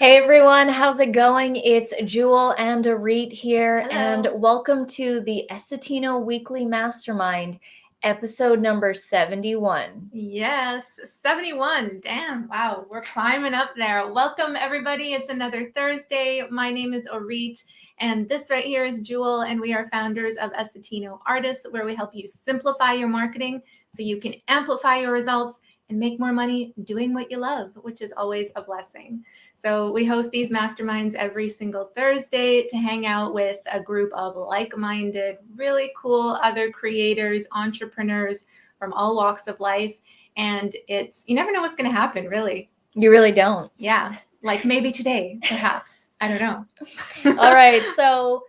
Hey everyone, how's it going? It's Jewel and Arit here, Hello. and welcome to the Essetino Weekly Mastermind, episode number 71. Yes, 71. Damn, wow, we're climbing up there. Welcome, everybody. It's another Thursday. My name is Orit, and this right here is Jewel, and we are founders of Essetino Artists, where we help you simplify your marketing so you can amplify your results and make more money doing what you love, which is always a blessing. So we host these masterminds every single Thursday to hang out with a group of like-minded, really cool other creators, entrepreneurs from all walks of life. And you never know what's going to happen, really. You really don't. Yeah, like maybe today, perhaps. I don't know. All right, so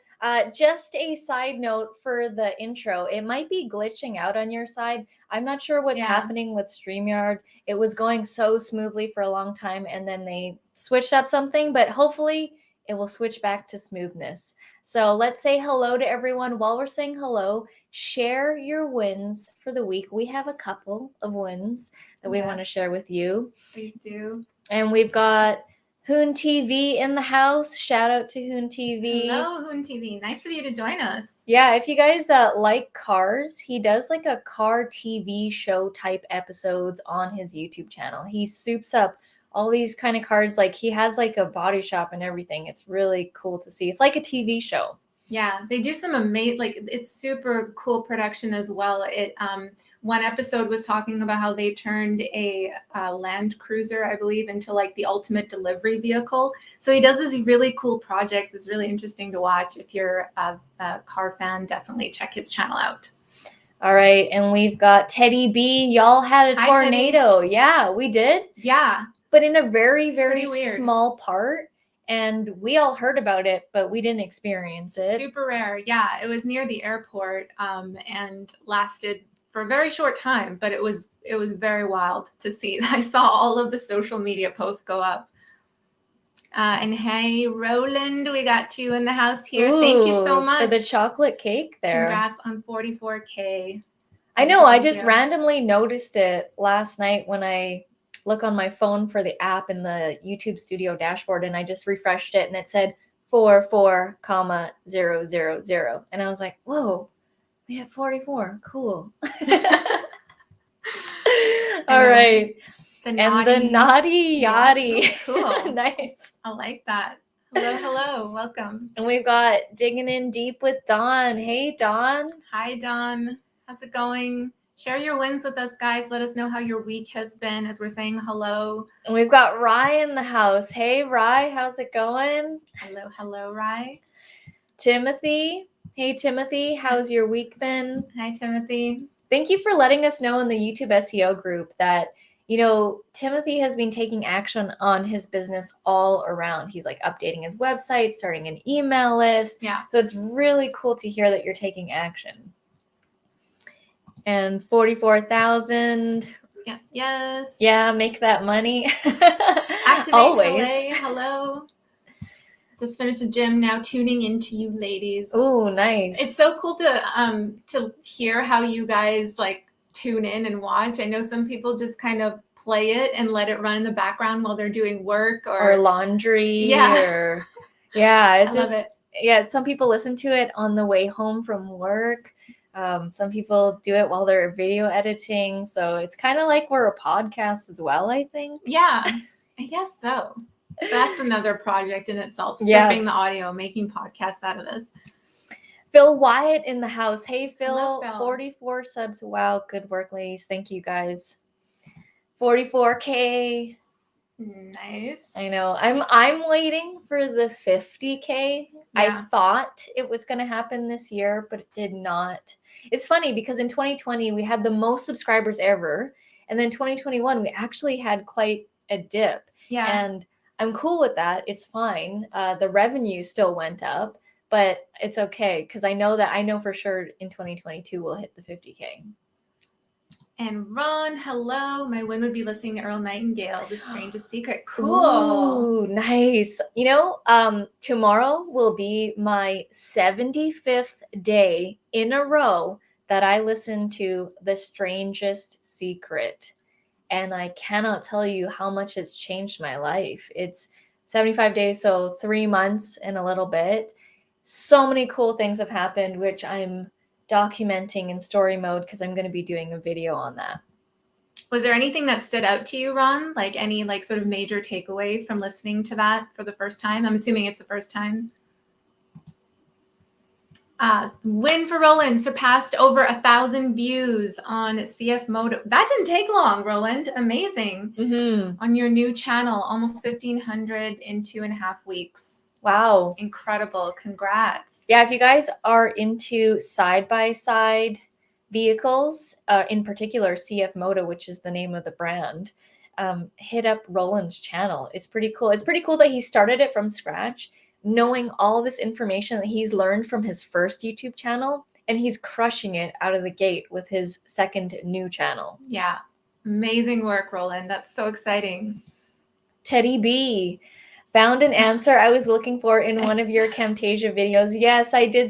just a side note for the intro. It might be glitching out on your side. I'm not sure what's happening with StreamYard. It was going so smoothly for a long time, and then they switched up something, but hopefully it will switch back to smoothness. So let's say hello to everyone. While we're saying hello, share your wins for the week. We have a couple of wins that we want to share with you. Please do. And we've got Hoon TV in the house. Shout out to Hoon TV. Hello, Hoon TV. Nice of you to join us. Yeah, if you guys like cars, he does like a car TV show type episodes on his YouTube channel. He soups up all these kind of cars. Like he has like a body shop and everything. It's really cool to see. It's like a TV show. Yeah, they do some amazing, like it's super cool production as well. One episode was talking about how they turned a Land Cruiser, I believe, into like the ultimate delivery vehicle. So he does these really cool projects. It's really interesting to watch. If you're a car fan, definitely check his channel out. All right, and we've got Teddy B. Y'all had a tornado. Teddy. Yeah, we did. Yeah. But in a very, very small part. And we all heard about it, but we didn't experience it. Super rare. Yeah, it was near the airport and lasted for a very short time, but it was very wild to see. I saw all of the social media posts go up. And hey, Roland, we got you in the house here. Ooh, thank you so much for the chocolate cake there. Congrats on 44K. I know. I just randomly noticed it last night when I look on my phone for the app in the YouTube Studio dashboard, and I just refreshed it, and it said 44,000, and I was like, "Whoa, we have 44. Cool." All right, the naughty yachty. Cool. Nice. I like that. Hello, welcome. And we've got Digging In Deep with Dawn. Hey, Dawn. Hi, Dawn. How's it going? Share your wins with us, guys. Let us know how your week has been as we're saying hello. And we've got Rye in the house. Hey, Rye, how's it going? Hello, Rye. Timothy. Hey, Timothy, how's your week been? Hi, Timothy. Thank you for letting us know in the YouTube SEO group that, Timothy has been taking action on his business all around. He's like updating his website, starting an email list. Yeah. So it's really cool to hear that you're taking action. And 44,000. Yes. Yeah, make that money. Activate always. LA. Hello. Just finished the gym. Now tuning into you, ladies. Ooh, nice. It's so cool to hear how you guys like tune in and watch. I know some people just kind of play it and let it run in the background while they're doing work or laundry. Yeah. Yeah, it's I love it. Yeah, some people listen to it on the way home from work. Some people do it while they're video editing. So it's kind of like we're a podcast as well, I think. Yeah, I guess so. That's another project in itself, stripping the audio, making podcasts out of this. Phil Wyatt in the house. Hey, Phil. Hello, Phil. 44 subs. Wow, good work, ladies. Thank you, guys. 44K. Nice. I know. I'm waiting for the 50K. Yeah. I thought it was going to happen this year, but it did not. It's funny because in 2020 we had the most subscribers ever, and then 2021 we actually had quite a dip. Yeah. And I'm cool with that. It's fine. The revenue still went up, but it's okay because I know for sure in 2022 we'll hit the 50K. And Ron, hello. My win would be listening to Earl Nightingale, The Strangest Secret. Cool. Ooh, nice. Tomorrow will be my 75th day in a row that I listen to The Strangest Secret. And I cannot tell you how much it's changed my life. It's 75 days, so 3 months and a little bit. So many cool things have happened, which I'm documenting in story mode because I'm going to be doing a video on that. Was there anything that stood out to you, Ron? Like any like sort of major takeaway from listening to that for the first time? I'm assuming it's the first time. Win for Roland, surpassed over 1,000 views on CF Moto. That didn't take long, Roland. Amazing. On your new channel, almost 1,500 in 2.5 weeks. Wow. Incredible. Congrats. Yeah, if you guys are into side-by-side vehicles, in particular CF Moto, which is the name of the brand, hit up Roland's channel. It's pretty cool. It's pretty cool that he started it from scratch, knowing all this information that he's learned from his first YouTube channel, and he's crushing it out of the gate with his second new channel. Yeah. Amazing work, Roland. That's so exciting. Teddy B found an answer I was looking for in one of your Camtasia videos. Yes, I do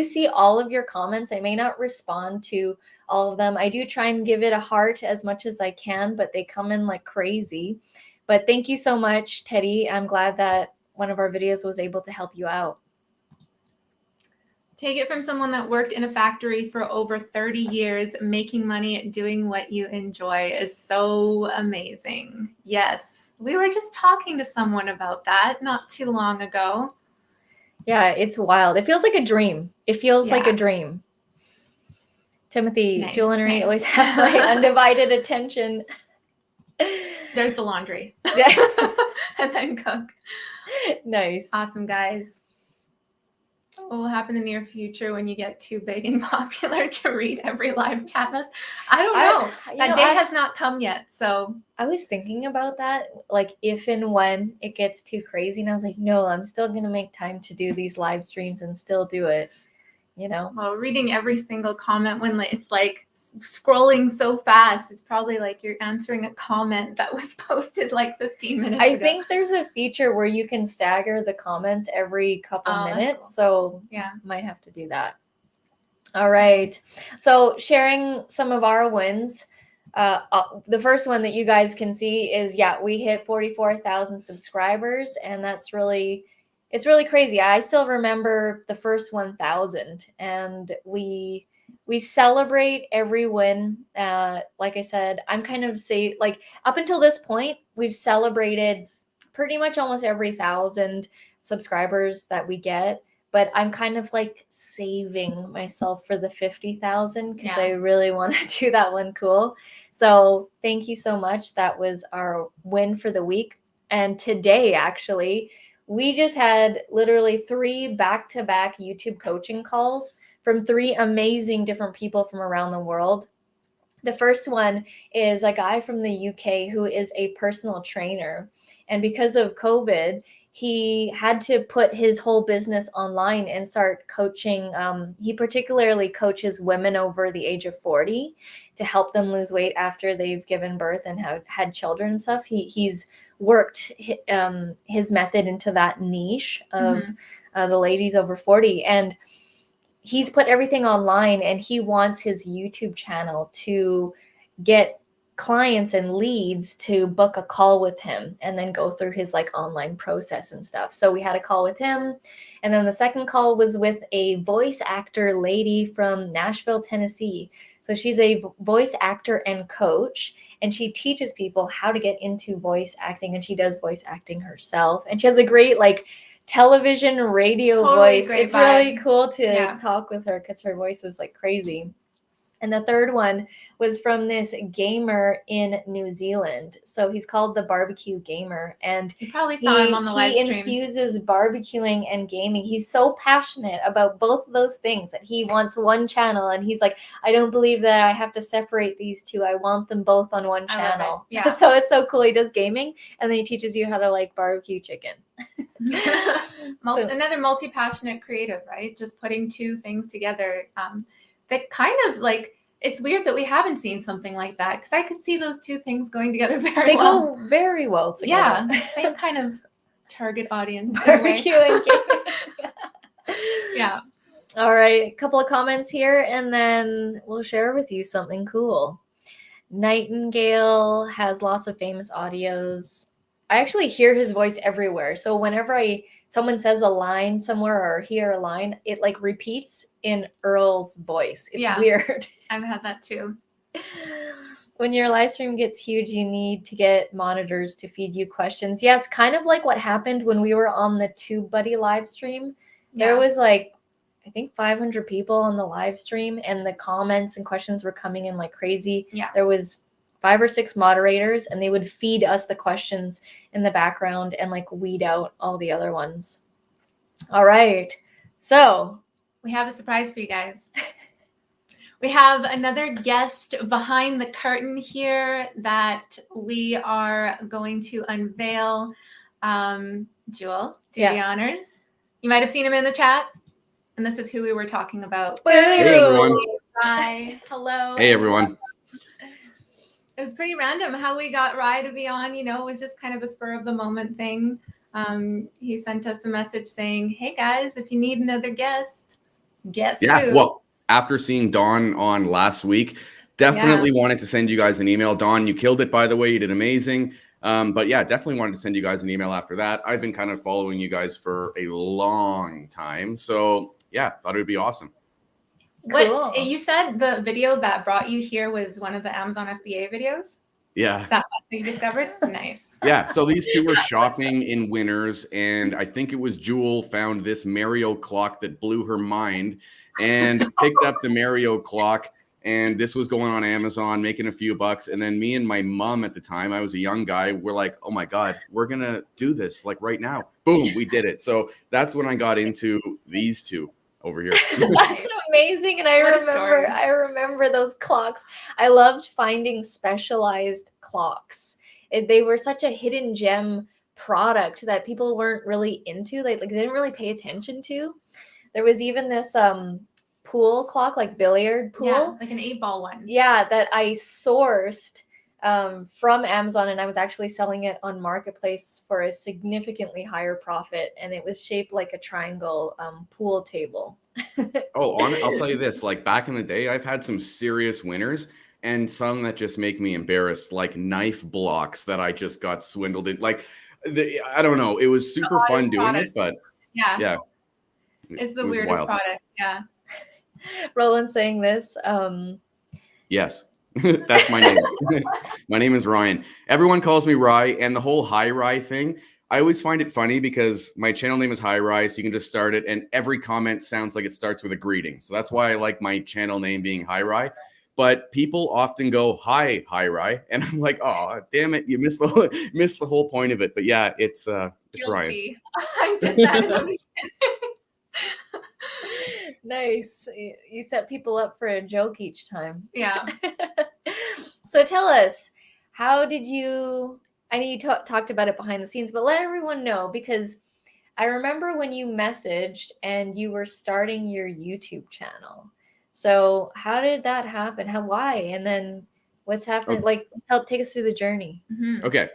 see all of your comments. I may not respond to all of them. I do try and give it a heart as much as I can, but they come in like crazy. But thank you so much, Teddy. I'm glad that one of our videos was able to help you out. Take it from someone that worked in a factory for over 30 years, making money doing what you enjoy is so amazing. Yes. We were just talking to someone about that not too long ago. Yeah, it's wild. It feels like a dream. It feels like a dream. Timothy, nice, jewelry always have my undivided attention. There's the laundry. And then cook. Nice. Awesome, guys. What will happen in the near future when you get too big and popular to read every live chat message? I don't know. That day has not come yet. So I was thinking about that, like if and when it gets too crazy. And I was like, no, I'm still going to make time to do these live streams and still do it. You know, well, reading every single comment when it's like scrolling so fast, it's probably like you're answering a comment that was posted like 15 minutes ago. I think there's a feature where you can stagger the comments every couple minutes. Cool. So yeah, might have to do that. All right. So sharing some of our wins. The first one that you guys can see is, we hit 44,000 subscribers, and it's really crazy. I still remember the first 1,000, and we celebrate every win. Like I said, I'm kind of up until this point, we've celebrated pretty much almost every 1,000 subscribers that we get. But I'm kind of like saving myself for the 50,000 because I really want to do that one cool. So thank you so much. That was our win for the week. And today, actually, we just had literally 3 back-to-back YouTube coaching calls from 3 amazing different people from around the world. The first one is a guy from the UK who is a personal trainer. And because of COVID, he had to put his whole business online and start coaching. He particularly coaches women over the age of 40 to help them lose weight after they've given birth and had children and stuff. He's worked his method into that niche of the ladies over 40. And he's put everything online, and he wants his YouTube channel to get clients and leads to book a call with him and then go through his online process and stuff. So we had a call with him. And then the second call was with a voice actor lady from Nashville, Tennessee. So she's a voice actor and coach, and she teaches people how to get into voice acting, and she does voice acting herself. And she has a great television radio voice. It's really cool to talk with her because her voice is crazy. And the third one was from this gamer in New Zealand. So he's called the Barbecue Gamer. And you probably saw him on the live stream. He infuses barbecuing and gaming. He's so passionate about both of those things that he wants one channel. And he's like, I don't believe that I have to separate these two. I want them both on one channel. Yeah. So it's so cool. He does gaming, and then he teaches you how to barbecue chicken. Another multi-passionate creative, right? Just putting 2 things together. That kind of it's weird that we haven't seen something like that, because I could see those 2 things going together very well. They go very well together. Yeah, same kind of target audience. Barbecue and gaming. Yeah. All right, a couple of comments here, and then we'll share with you something cool. Nightingale has lots of famous audios. I actually hear his voice everywhere. So whenever someone says a line somewhere or hear a line, it like repeats in Earl's voice. It's weird. I've had that too. When your live stream gets huge, you need to get monitors to feed you questions. Yes, kind of like what happened when we were on the TubeBuddy live stream. There was like, I think 500 people on the live stream, and the comments and questions were coming in like crazy. Yeah. There was 5 or 6 moderators, and they would feed us the questions in the background and like weed out all the other ones. All right. So we have a surprise for you guys. We have another guest behind the curtain here that we are going to unveil. Jewel, do the honors. You might have seen him in the chat. And this is who we were talking about. Hey, everyone. Hi. Hello. Hey, everyone. It was pretty random how we got Rye to be on. You know, it was just kind of a spur of the moment thing. He sent us a message saying, hey, guys, if you need another guest, guess who? Well, after seeing Dawn on last week, definitely wanted to send you guys an email. Dawn, you killed it, by the way. You did amazing. But yeah, definitely wanted to send you guys an email after that. I've been kind of following you guys for a long time. So yeah, thought it would be awesome. What you said the video that brought you here was one of the Amazon FBA videos? Yeah. That you discovered? Nice. Yeah. So these two were shopping in Winners, and I think it was Jewel found this Mario clock that blew her mind and picked up the Mario clock. And this was going on Amazon, making a few bucks. And then me and my mom at the time, I was a young guy, we're like, oh my God, we're going to do this like right now. Boom, we did it. So that's when I got into these two over here. That's amazing. And I remember those clocks. I loved finding specialized clocks. They were such a hidden gem product that people weren't really into. Like they didn't really pay attention to. There was even this pool clock, like billiard pool. Yeah, like an 8-ball one. Yeah, that I sourced from Amazon, and I was actually selling it on Marketplace for a significantly higher profit, and it was shaped like a triangle pool table. I'll tell you this, like back in the day, I've had some serious winners and some that just make me embarrassed, like knife blocks that I just got swindled in. Like, I don't know. It was super fun doing it, but yeah. It's the weirdest product. Yeah. Roland saying this. Yes. That's my name. My name is Ryan. Everyone calls me Rye, and the whole Hi Rye thing, I always find it funny because my channel name is Hi Rye, so you can just start it, and every comment sounds like it starts with a greeting. So that's why I like my channel name being Hi Rye. But people often go, hi Rye, and I'm like, oh, damn it, you missed the whole point of it. But yeah, it's Ryan. I did that. Nice. You set people up for a joke each time. Yeah. So tell us, how did you, I know you talked about it behind the scenes, but let everyone know, because I remember when you messaged and you were starting your YouTube channel. So how did that happen? Why? And then what's happened? Like, take us through the journey. Mm-hmm. Okay.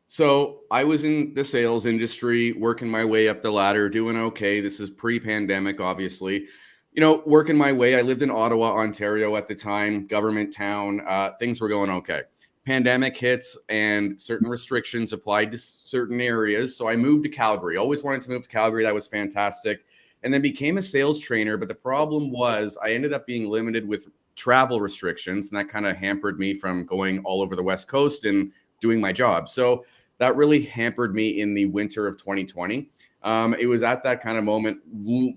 So I was in the sales industry, working my way up the ladder, doing okay. This is pre-pandemic, obviously. You know, working my way. I lived in Ottawa, Ontario at the time, government town. Things were going okay. Pandemic hits and certain restrictions applied to certain areas. So I moved to Calgary. Always wanted to move to Calgary. That was fantastic. And then became a sales trainer. But the problem was I ended up being limited with travel restrictions. And that kind of hampered me from going all over the West Coast and doing my job. So that really hampered me in the winter of 2020. It was at that kind of moment,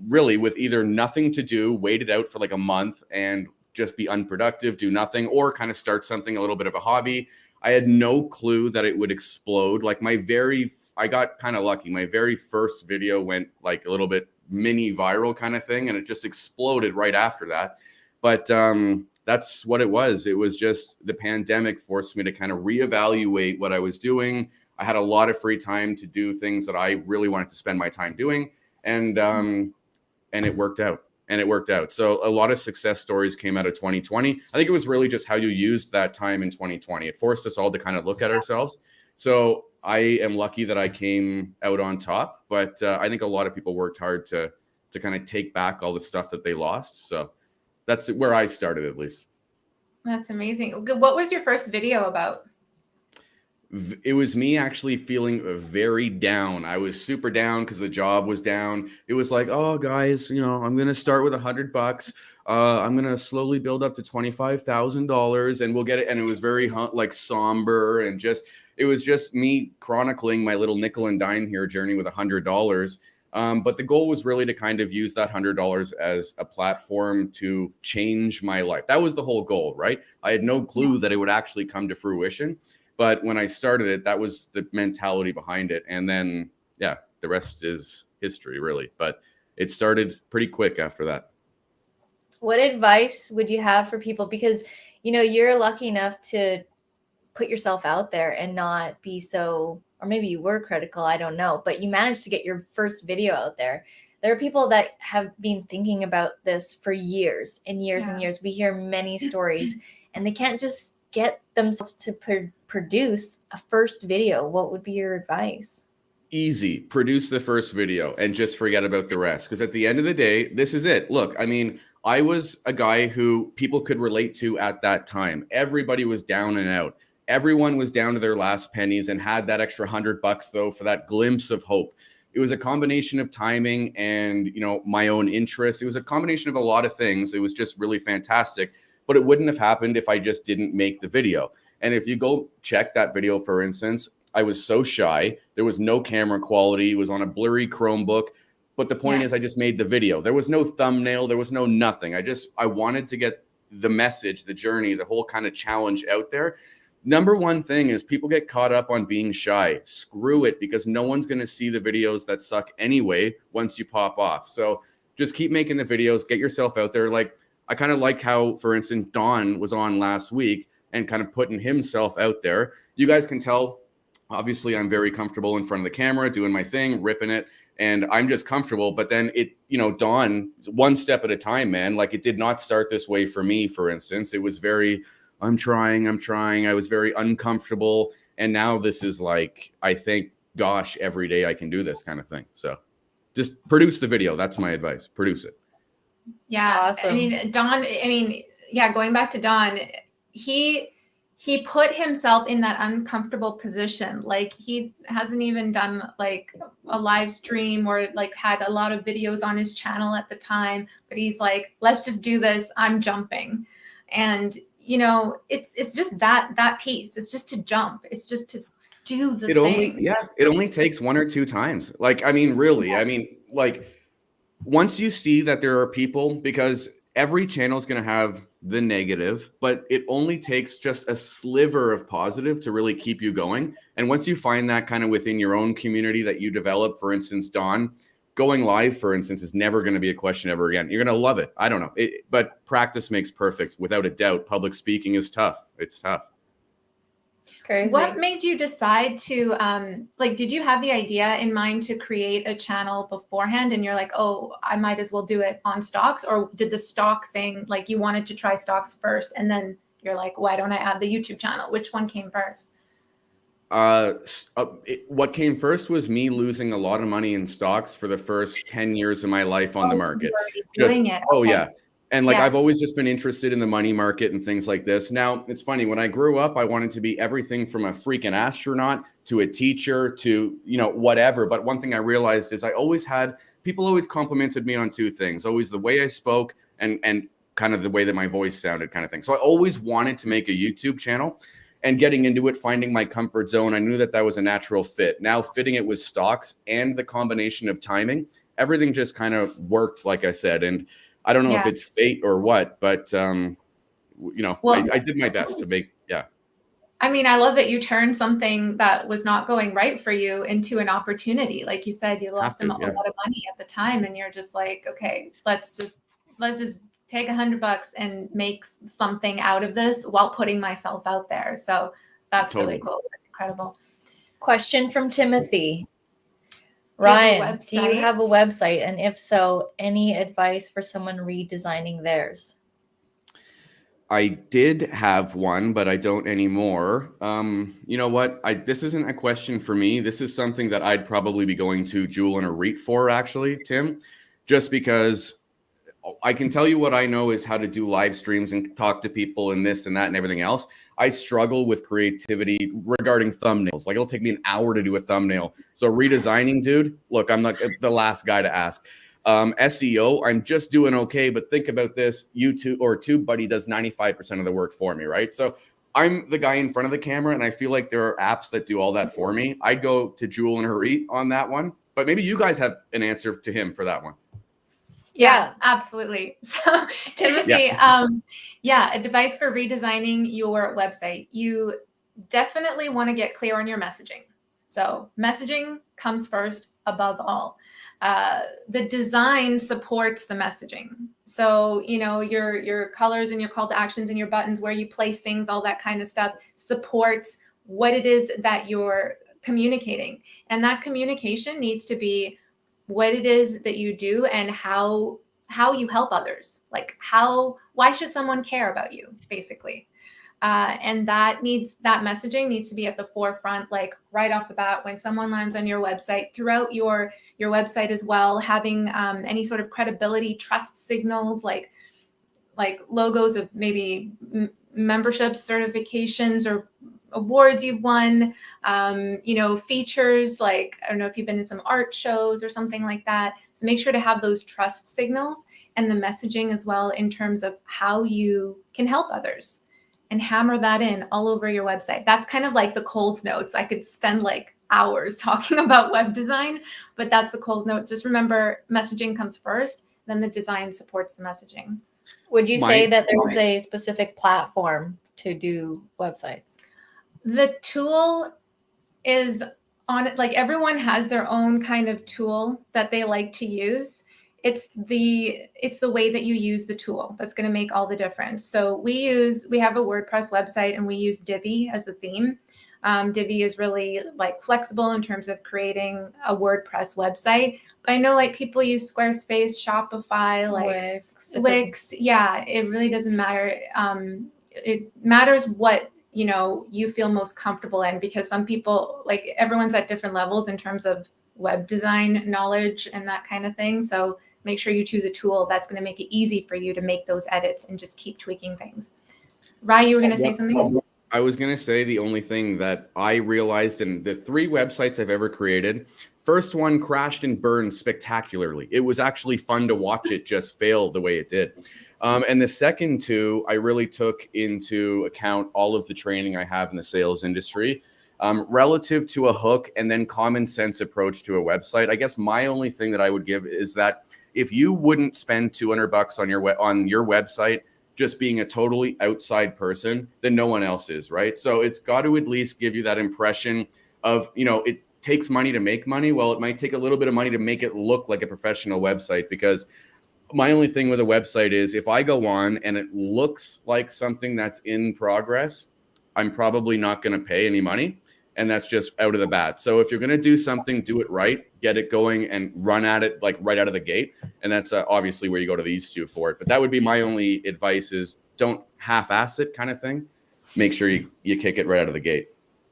really, with either nothing to do, wait it out for like a month and just be unproductive, do nothing, or kind of start something, a little bit of a hobby. I had no clue that it would explode. Like I got kind of lucky. My very first video went like a little bit mini viral kind of thing, and it just exploded right after that. But that's what it was. It was just the pandemic forced me to kind of reevaluate what I was doing. I had a lot of free time to do things that I really wanted to spend my time doing. And it worked out. So a lot of success stories came out of 2020. I think it was really just how you used that time in 2020. It forced us all to kind of look at ourselves. So I am lucky that I came out on top, but I think a lot of people worked hard to kind of take back all the stuff that they lost. So that's where I started, at least. That's amazing. What was your first video about? it was me actually feeling very down. I was super down because the job was down. It was like, oh guys, I'm going to start with $100. I'm going to slowly build up to $25,000 and we'll get it. And it was very like somber and it was just me chronicling my little nickel and dime here journey with $100. But the goal was really to kind of use that $100 as a platform to change my life. That was the whole goal, right? I had no clue that it would actually come to fruition. But when I started it, that was the mentality behind it. And then, yeah, the rest is history, really. But it started pretty quick after that. What advice would you have for people? Because, you're lucky enough to put yourself out there and not be so, or maybe you were critical, I don't know, but you managed to get your first video out there. There are people that have been thinking about this for years and years and years. We hear many stories and they can't just get themselves to produce a first video. What would be your advice? Easy. Produce the first video and just forget about the rest. Because at the end of the day, this is it. Look, I mean, I was a guy who people could relate to at that time. Everybody was down and out. Everyone was down to their last pennies and had that extra $100 though for that glimpse of hope. It was a combination of timing and, my own interests. It was a combination of a lot of things. It was just really fantastic. But it wouldn't have happened if I just didn't make the video. And if you go check that video, for instance, I was so shy. There was no camera quality. It was on a blurry Chromebook. But the point is I just made the video. There was no thumbnail. There was no nothing. I wanted to get the message, the journey, the whole kind of challenge out there. Number one thing is people get caught up on being shy. Screw it, because no one's going to see the videos that suck anyway once you pop off. So just keep making the videos, get yourself out there. Like, I kind of like how, for instance, Don was on last week and kind of putting himself out there. You guys can tell, obviously, I'm very comfortable in front of the camera, doing my thing, ripping it, and I'm just comfortable. But then Don, one step at a time, man. Like, it did not start this way for me, for instance. It was very, I'm trying. I was very uncomfortable. And now this is like, I thank gosh, every day I can do this kind of thing. So just produce the video. That's my advice. Produce it. Yeah. Awesome. I mean, Don, going back to Don, he put himself in that uncomfortable position. Like, he hasn't even done like a live stream or like had a lot of videos on his channel at the time, but he's like, let's just do this. I'm jumping. And, it's just that piece. It's just to jump. It's just to do the thing. It only takes one or two times. Like, I mean, really, like, once you see that there are people, because every channel is going to have the negative, but it only takes just a sliver of positive to really keep you going. And once you find that kind of within your own community that you develop, for instance, Don, going live, for instance, is never going to be a question ever again. You're going to love it. I don't know. But practice makes perfect. Without a doubt, public speaking is tough. It's tough. Crazy. What made you decide to, did you have the idea in mind to create a channel beforehand and you're like, oh, I might as well do it on stocks? Or did the stock thing, like, you wanted to try stocks first and then you're like, why don't I add the YouTube channel? Which one came first? What came first was me losing a lot of money in stocks for the first 10 years of my life on the market. Doing it. Oh, okay. yeah. And I've always just been interested in the money market and things like this. Now, it's funny, when I grew up, I wanted to be everything from a freaking astronaut to a teacher to, whatever. But one thing I realized is people always complimented me on two things, always the way I spoke and kind of the way that my voice sounded, kind of thing. So I always wanted to make a YouTube channel, and getting into it, finding my comfort zone, I knew that was a natural fit. Now fitting it with stocks and the combination of timing, everything just kind of worked, like I said. And I don't know if it's fate or what, but I did my best to make, I mean, I love that you turned something that was not going right for you into an opportunity. Like you said, you lost a lot of money at the time, and you're just like, okay, let's just take $100 and make something out of this while putting myself out there. So that's really cool. That's incredible. Question from Timothy. Ryan, do you have a website? And if so, any advice for someone redesigning theirs? I did have one, but I don't anymore. You know what? This isn't a question for me. This is something that I'd probably be going to Jewel and Arit for, actually, Tim, just because I can tell you what I know is how to do live streams and talk to people and this and that and everything else. I struggle with creativity regarding thumbnails. Like it'll take me an hour to do a thumbnail. So redesigning, dude, look, I'm not the last guy to ask. SEO, I'm just doing okay, but think about this: YouTube or TubeBuddy does 95% of the work for me, right? So I'm the guy in front of the camera, and I feel like there are apps that do all that for me. I'd go to Jewel and Harit on that one, but maybe you guys have an answer to him for that one. Yeah, absolutely. So Timothy, advice for redesigning your website. You definitely want to get clear on your messaging. So messaging comes first above all. The design supports the messaging. So, you know, your colors and your call to actions and your buttons, where you place things, all that kind of stuff supports what it is that you're communicating. And that communication needs to be what it is that you do and how you help others. Like why should someone care about you, basically? And that messaging needs to be at the forefront, like right off the bat when someone lands on your website, throughout your website as well, having any sort of credibility, trust signals, like logos of maybe memberships, certifications, or awards you've won, features, like, I don't know if you've been in some art shows or something like that. So make sure to have those trust signals and the messaging as well in terms of how you can help others, and hammer that in all over your website. That's kind of like the Coles notes. I could spend like hours talking about web design, but that's the Coles note. Just remember, messaging comes first, then the design supports the messaging. Would you say that there's a specific platform to do websites? The tool is on it. Like everyone has their own kind of tool that they like to use. It's the way that you use the tool that's going to make all the difference. So we have a WordPress website and we use Divi as the theme. Divi is really like flexible in terms of creating a WordPress website. But I know like people use Squarespace, Shopify, like Wix. Yeah, it really doesn't matter. It matters what you feel most comfortable in, because some people, like, everyone's at different levels in terms of web design knowledge and that kind of thing. So make sure you choose a tool that's going to make it easy for you to make those edits and just keep tweaking things. Rye, you were going to say something? I was going to say the only thing that I realized in the 3 websites I've ever created, first one crashed and burned spectacularly. It was actually fun to watch it just fail the way it did. And the second 2, I really took into account all of the training I have in the sales industry, relative to a hook and then common sense approach to a website. I guess my only thing that I would give is that if you wouldn't spend $200 on your website just being a totally outside person, then no one else is, right? So it's got to at least give you that impression of, it takes money to make money. Well, it might take a little bit of money to make it look like a professional website, because my only thing with a website is if I go on and it looks like something that's in progress, I'm probably not going to pay any money. And that's just out of the bat. So if you're going to do something, do it right, get it going and run at it like right out of the gate. And that's obviously where you go to these 2 for it. But that would be my only advice, is don't half-ass it kind of thing. Make sure you kick it right out of the gate.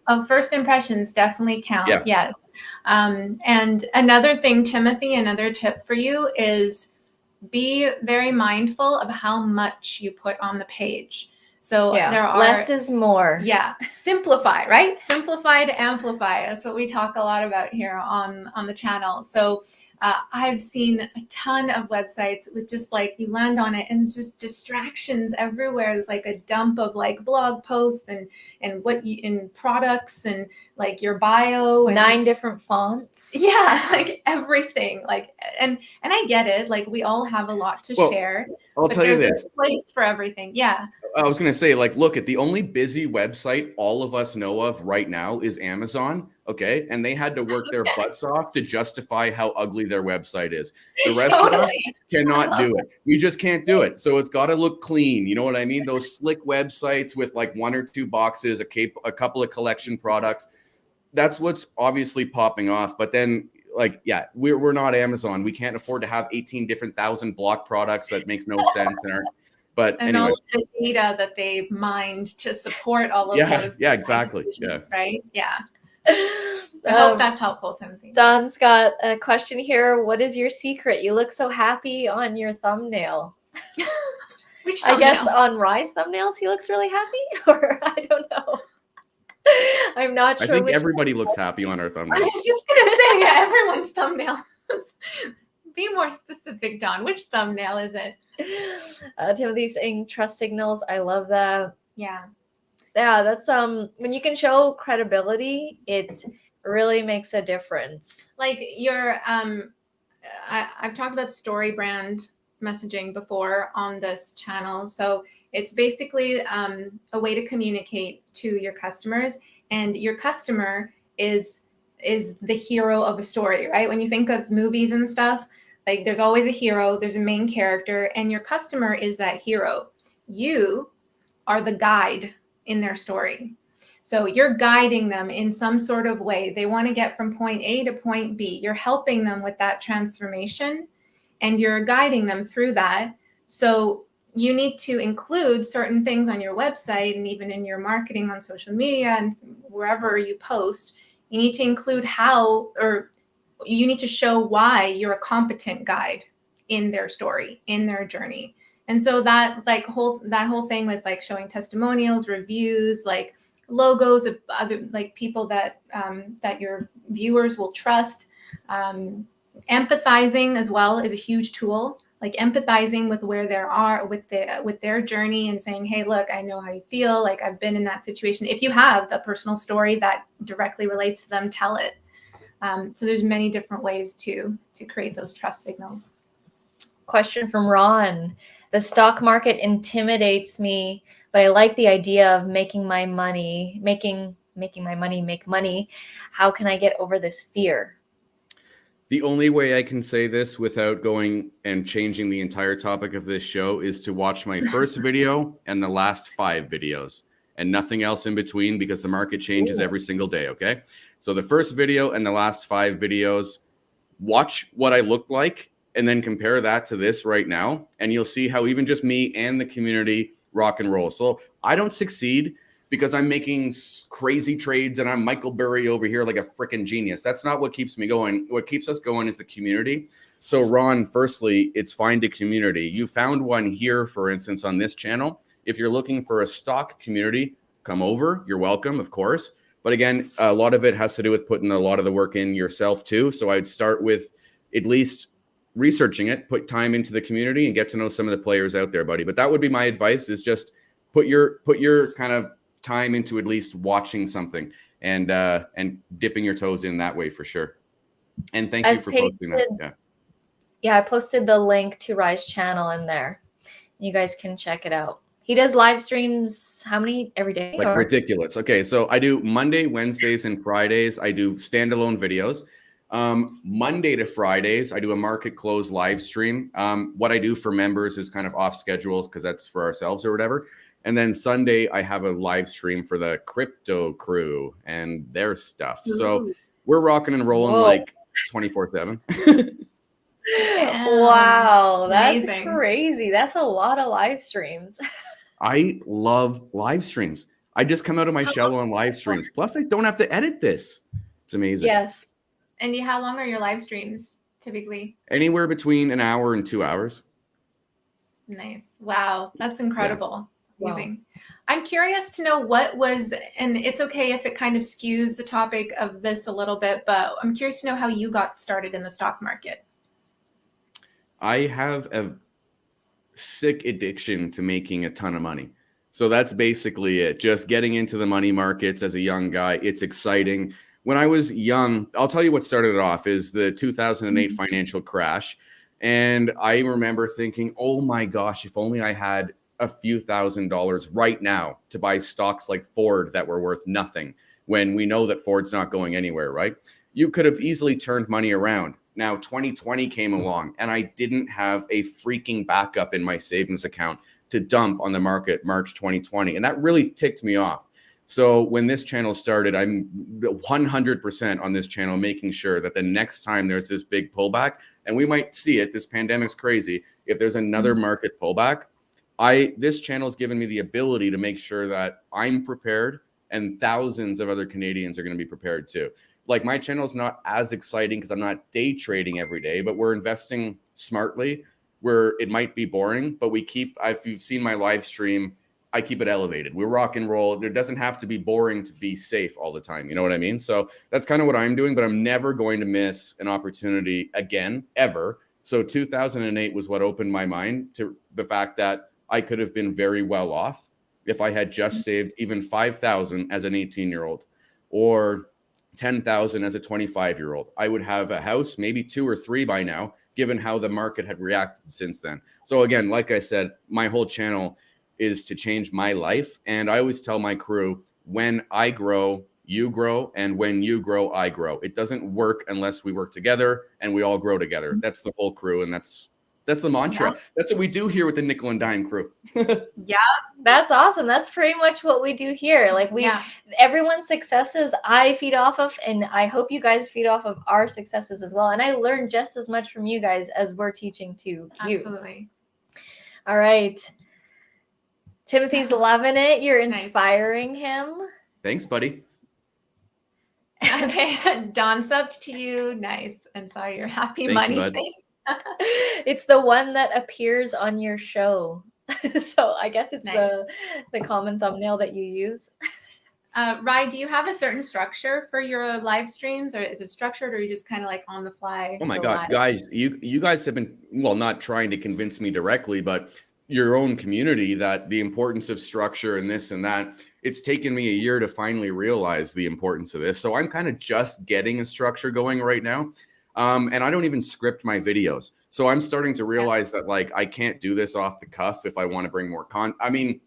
Oh, first impressions definitely count. Yeah. Yes. And another thing, Timothy, another tip for you is be very mindful of how much you put on the page. So there are less is more. Yeah. Simplify, right? Simplify to amplify. That's what we talk a lot about here on the channel. So I've seen a ton of websites with just like, you land on it and it's just distractions everywhere. There's like a dump of like blog posts and products and like your bio and 9 different fonts. Yeah, like everything. Like and I get it. Like we all have a lot to share. I'll tell you this. There's a place for everything. Yeah. I was going to say, like, look, at the only busy website all of us know of right now is Amazon. Okay. And they had to work their butts off to justify how ugly their website is. The rest of us cannot do it. We just can't do it. So it's got to look clean. You know what I mean? Those slick websites with like 1 or 2 boxes, a couple of collection products. That's what's obviously popping off. But then, like, yeah, we're not Amazon. We can't afford to have 18 different thousand block products that makes no sense. But and anyway, all the data that they mined to support all of those. Yeah, exactly. Yeah. Right. Yeah. I hope that's helpful, Timothy. Don's got a question here. What is your secret? You look so happy on your thumbnail. Which thumbnail? I guess on Rye's thumbnails he looks really happy, or I don't know. I'm not sure. I think everybody looks happy on our thumbnails. I was just gonna say, yeah, everyone's thumbnail. Be more specific, Don. Which thumbnail is it? Timothy's saying trust signals. I love that. Yeah. Yeah, that's when you can show credibility, it really makes a difference. Like your I've talked about story brand messaging before on this channel. So it's basically a way to communicate to your customers, and your customer is the hero of a story, right? When you think of movies and stuff, like there's always a hero, there's a main character, and your customer is that hero. You are the guide in their story. So you're guiding them in some sort of way. They want to get from point A to point B. You're helping them with that transformation, and you're guiding them through that. So you need to include certain things on your website and even in your marketing on social media and wherever you post. You need to include how, or you need to show why you're a competent guide in their story, in their journey. And so that whole thing with like showing testimonials, reviews, like logos of other like people that that your viewers will trust. Empathizing as well is a huge tool. Like empathizing with where they are with their journey and saying, hey, look, I know how you feel. Like I've been in that situation. If you have a personal story that directly relates to them, tell it. So there's many different ways to create those trust signals. Question from Ron. The stock market intimidates me, but I like the idea of making my money, making my money make money. How can I get over this fear? The only way I can say this without going and changing the entire topic of this show is to watch my first video and the last 5 videos and nothing else in between, because the market changes every single day. Okay. So the first video and the last 5 videos, watch what I look like and then compare that to this right now. And you'll see how even just me and the community rock and roll. So I don't succeed because I'm making crazy trades and I'm Michael Burry over here like a freaking genius. That's not what keeps me going. What keeps us going is the community. So Ron, firstly, it's find a community. You found one here, for instance, on this channel. If you're looking for a stock community, come over. You're welcome, of course. But again, a lot of it has to do with putting a lot of the work in yourself too. So I'd start with at least researching it, put time into the community and get to know some of the players out there, buddy. But that would be my advice, is just put your kind of time into at least watching something and dipping your toes in that way for sure. And thank you for posting that. Yeah, I posted the link to Rye's channel in there. You guys can check it out. He does live streams, how many every day? Like ridiculous. Okay, so I do Monday, Wednesdays, and Fridays. I do standalone videos. Monday to Fridays, I do a market close live stream. What I do for members is kind of off schedules because that's for ourselves or whatever. And then Sunday, I have a live stream for the crypto crew and their stuff. So we're rocking and rolling like 24/7. Wow, that's amazing. Crazy. That's a lot of live streams. I love live streams. I just come out of my shell on live streams. Plus, I don't have to edit this. It's amazing. Yes. And how long are your live streams typically? Anywhere between an hour and 2 hours. Nice. Wow. That's incredible. Yeah. Amazing. Wow. I'm curious to know what was, and it's okay if it kind of skews the topic of this a little bit, but I'm curious to know how you got started in the stock market. I have a sick addiction to making a ton of money. So that's basically it. Just getting into the money markets as a young guy. It's exciting. When I was young, I'll tell you what started it off is the 2008 financial crash. And I remember thinking, oh my gosh, if only I had a few $1,000s right now to buy stocks like Ford that were worth nothing, when we know that Ford's not going anywhere, right? You could have easily turned money around. Now, 2020 came along and I didn't have a freaking backup in my savings account to dump on the market March 2020. And that really ticked me off. So when this channel started, I'm 100% on this channel, making sure that the next time there's this big pullback, and we might see it, this pandemic's crazy. If there's another market pullback, this channel's given me the ability to make sure that I'm prepared and thousands of other Canadians are going to be prepared too. like my channel is not as exciting because I'm not day trading every day, but we're investing smartly where it might be boring, but if you've seen my live stream, I keep it elevated. We rock and roll. There doesn't have to be boring to be safe all the time. You know what I mean? So that's kind of what I'm doing, but I'm never going to miss an opportunity again, ever. So 2008 was what opened my mind to the fact that I could have been very well off if I had just saved even 5,000 as an 18-year-old or 10,000 as a 25-year-old. I would have a house, maybe 2 or 3 by now, given how the market had reacted since then. So again, like I said, my whole channel is to change my life. And I always tell my crew, when I grow, you grow, and when you grow, I grow. It doesn't work unless we work together and we all grow together. That's the whole crew, and that's the mantra. Yeah. That's what we do here with the Nickel and Dime crew. Yeah, that's awesome. That's pretty much what we do here. Like everyone's successes I feed off of, and I hope you guys feed off of our successes as well. And I learn just as much from you guys as we're teaching to you. Absolutely. All right. Timothy's loving it. You're inspiring him. Thanks, buddy. Okay, Don subbed to you. Nice. And saw your happy money face. It's the one that appears on your show. So I guess it's the common thumbnail that you use. Rye, do you have a certain structure for your live streams, or is it structured, or are you just kind of like on the fly? Oh my God, guys, you guys have been, well, not trying to convince me directly, but your own community that the importance of structure and this and that. It's taken me a year to finally realize the importance of this. So I'm kind of just getting a structure going right now. And I don't even script my videos. So I'm starting to realize that like, I can't do this off the cuff if I want to bring more I mean,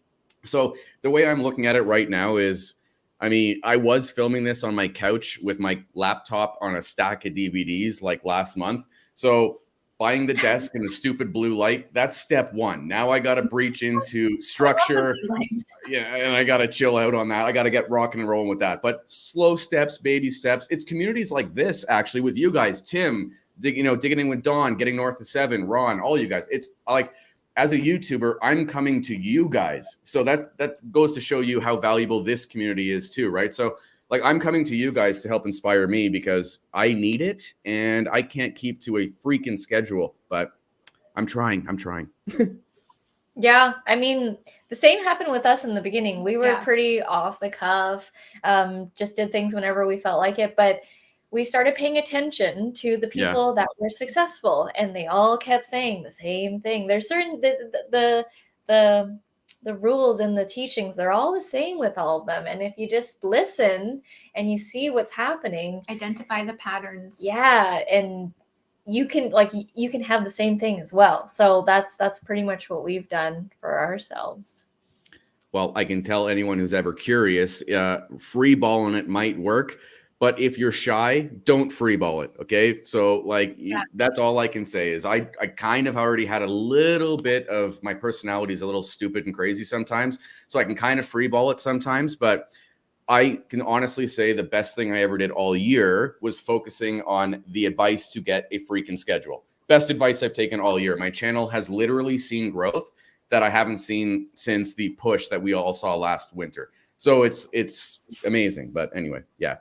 so the way I'm looking at it right now is, I mean, I was filming this on my couch with my laptop on a stack of DVDs like last month. So buying the desk and the stupid blue light, that's step one. Now I got to breach into structure. Yeah, and I got to chill out on that. I got to get rocking and rolling with that. But slow steps, baby steps. It's communities like this, actually, with you guys, Tim, digging in with Dawn, getting north of 7, Ron, all you guys. It's like, as a YouTuber, I'm coming to you guys. So that goes to show you how valuable this community is too, right? So like, I'm coming to you guys to help inspire me because I need it and I can't keep to a freaking schedule, but I'm trying. Yeah, I mean, the same happened with us in the beginning. We were pretty off the cuff, just did things whenever we felt like it, but we started paying attention to the people that were successful, and they all kept saying the same thing. There's certain the rules and the teachings, they're all the same with all of them. And if you just listen and you see what's happening, identify the patterns. Yeah, and you can have the same thing as well. So that's pretty much what we've done for ourselves. Well, I can tell anyone who's ever curious, free balling it might work. But if you're shy, don't free ball it. Okay. So like, that's all I can say is I kind of already had a little bit of my personality is a little stupid and crazy sometimes. So I can kind of free ball it sometimes, but I can honestly say the best thing I ever did all year was focusing on the advice to get a freaking schedule. Best advice I've taken all year. My channel has literally seen growth that I haven't seen since the push that we all saw last winter. So it's amazing. But anyway, yeah.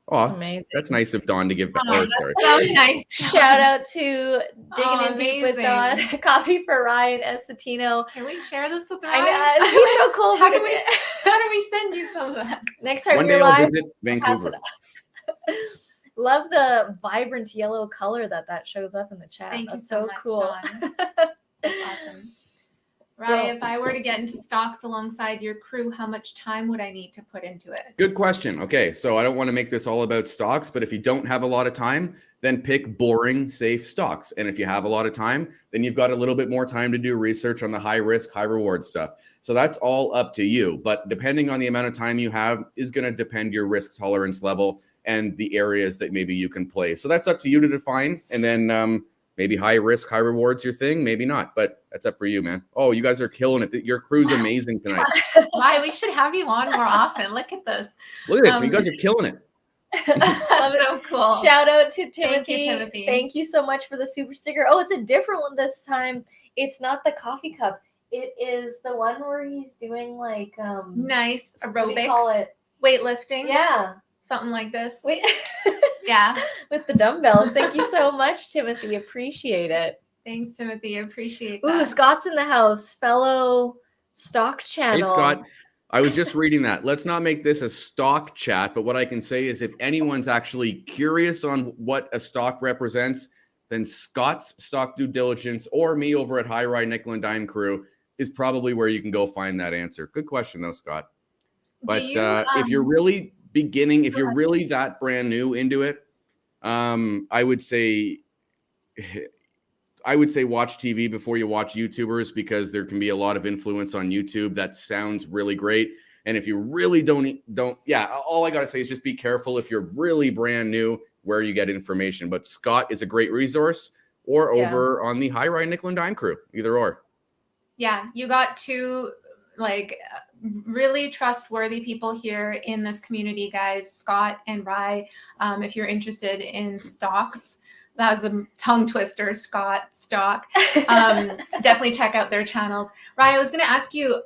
Oh, amazing. That's nice of Dawn to give back. Oh, so nice. Shout out to Digging in Deep with Dawn. Coffee for Ryan Essetino. Can we share this with Ryan? I know, it'd be so cool. How do we send you some of that? Next time one you're day live, I'll visit Vancouver. Love the vibrant yellow color that shows up in the chat. Thank That's you so much, cool. Dawn. That's awesome. Right. If I were to get into stocks alongside your crew, how much time would I need to put into it? Good question. Okay. So I don't want to make this all about stocks, but if you don't have a lot of time, then pick boring, safe stocks. And if you have a lot of time, then you've got a little bit more time to do research on the high risk, high reward stuff. So that's all up to you. But depending on the amount of time you have is going to depend your risk tolerance level and the areas that maybe you can play. So that's up to you to define. And then, maybe high risk, high rewards your thing, maybe not, but that's up for you, man. Oh, you guys are killing it. Your crew's amazing tonight. Why? We should have you on more often. Look at this. Look at this. You guys are killing it. So cool. Shout out to Timothy. Thank you, Timothy. Thank you so much for the super sticker. Oh, it's a different one this time. It's not the coffee cup. It is the one where he's doing like nice aerobics. What do you call it? Weightlifting. Yeah. something like this. Wait. Yeah. With the dumbbells. Thank you so much, Timothy. Appreciate it. Thanks, Timothy. Appreciate Ooh, that. Scott's in the house, fellow stock channel. Hey, Scott. I was just reading that. Let's not make this a stock chat, but what I can say is if anyone's actually curious on what a stock represents, then Scott's Stock Due Diligence or me over at High Ride Nickel and Dime Crew is probably where you can go find that answer. Good question, though, Scott. But if you're really beginning, if you're really that brand new into it, I would say watch TV before you watch YouTubers, because there can be a lot of influence on YouTube. That sounds really great. And if you really don't, all I got to say is just be careful if you're really brand new where you get information. But Scott is a great resource, or over on the High Ride Nickel and Dime Crew, either or. Yeah, you got two like really trustworthy people here in this community, guys, Scott and Rye. If you're interested in stocks, that was the tongue twister, Scott, stock. Definitely check out their channels. Rye, I was going to ask you,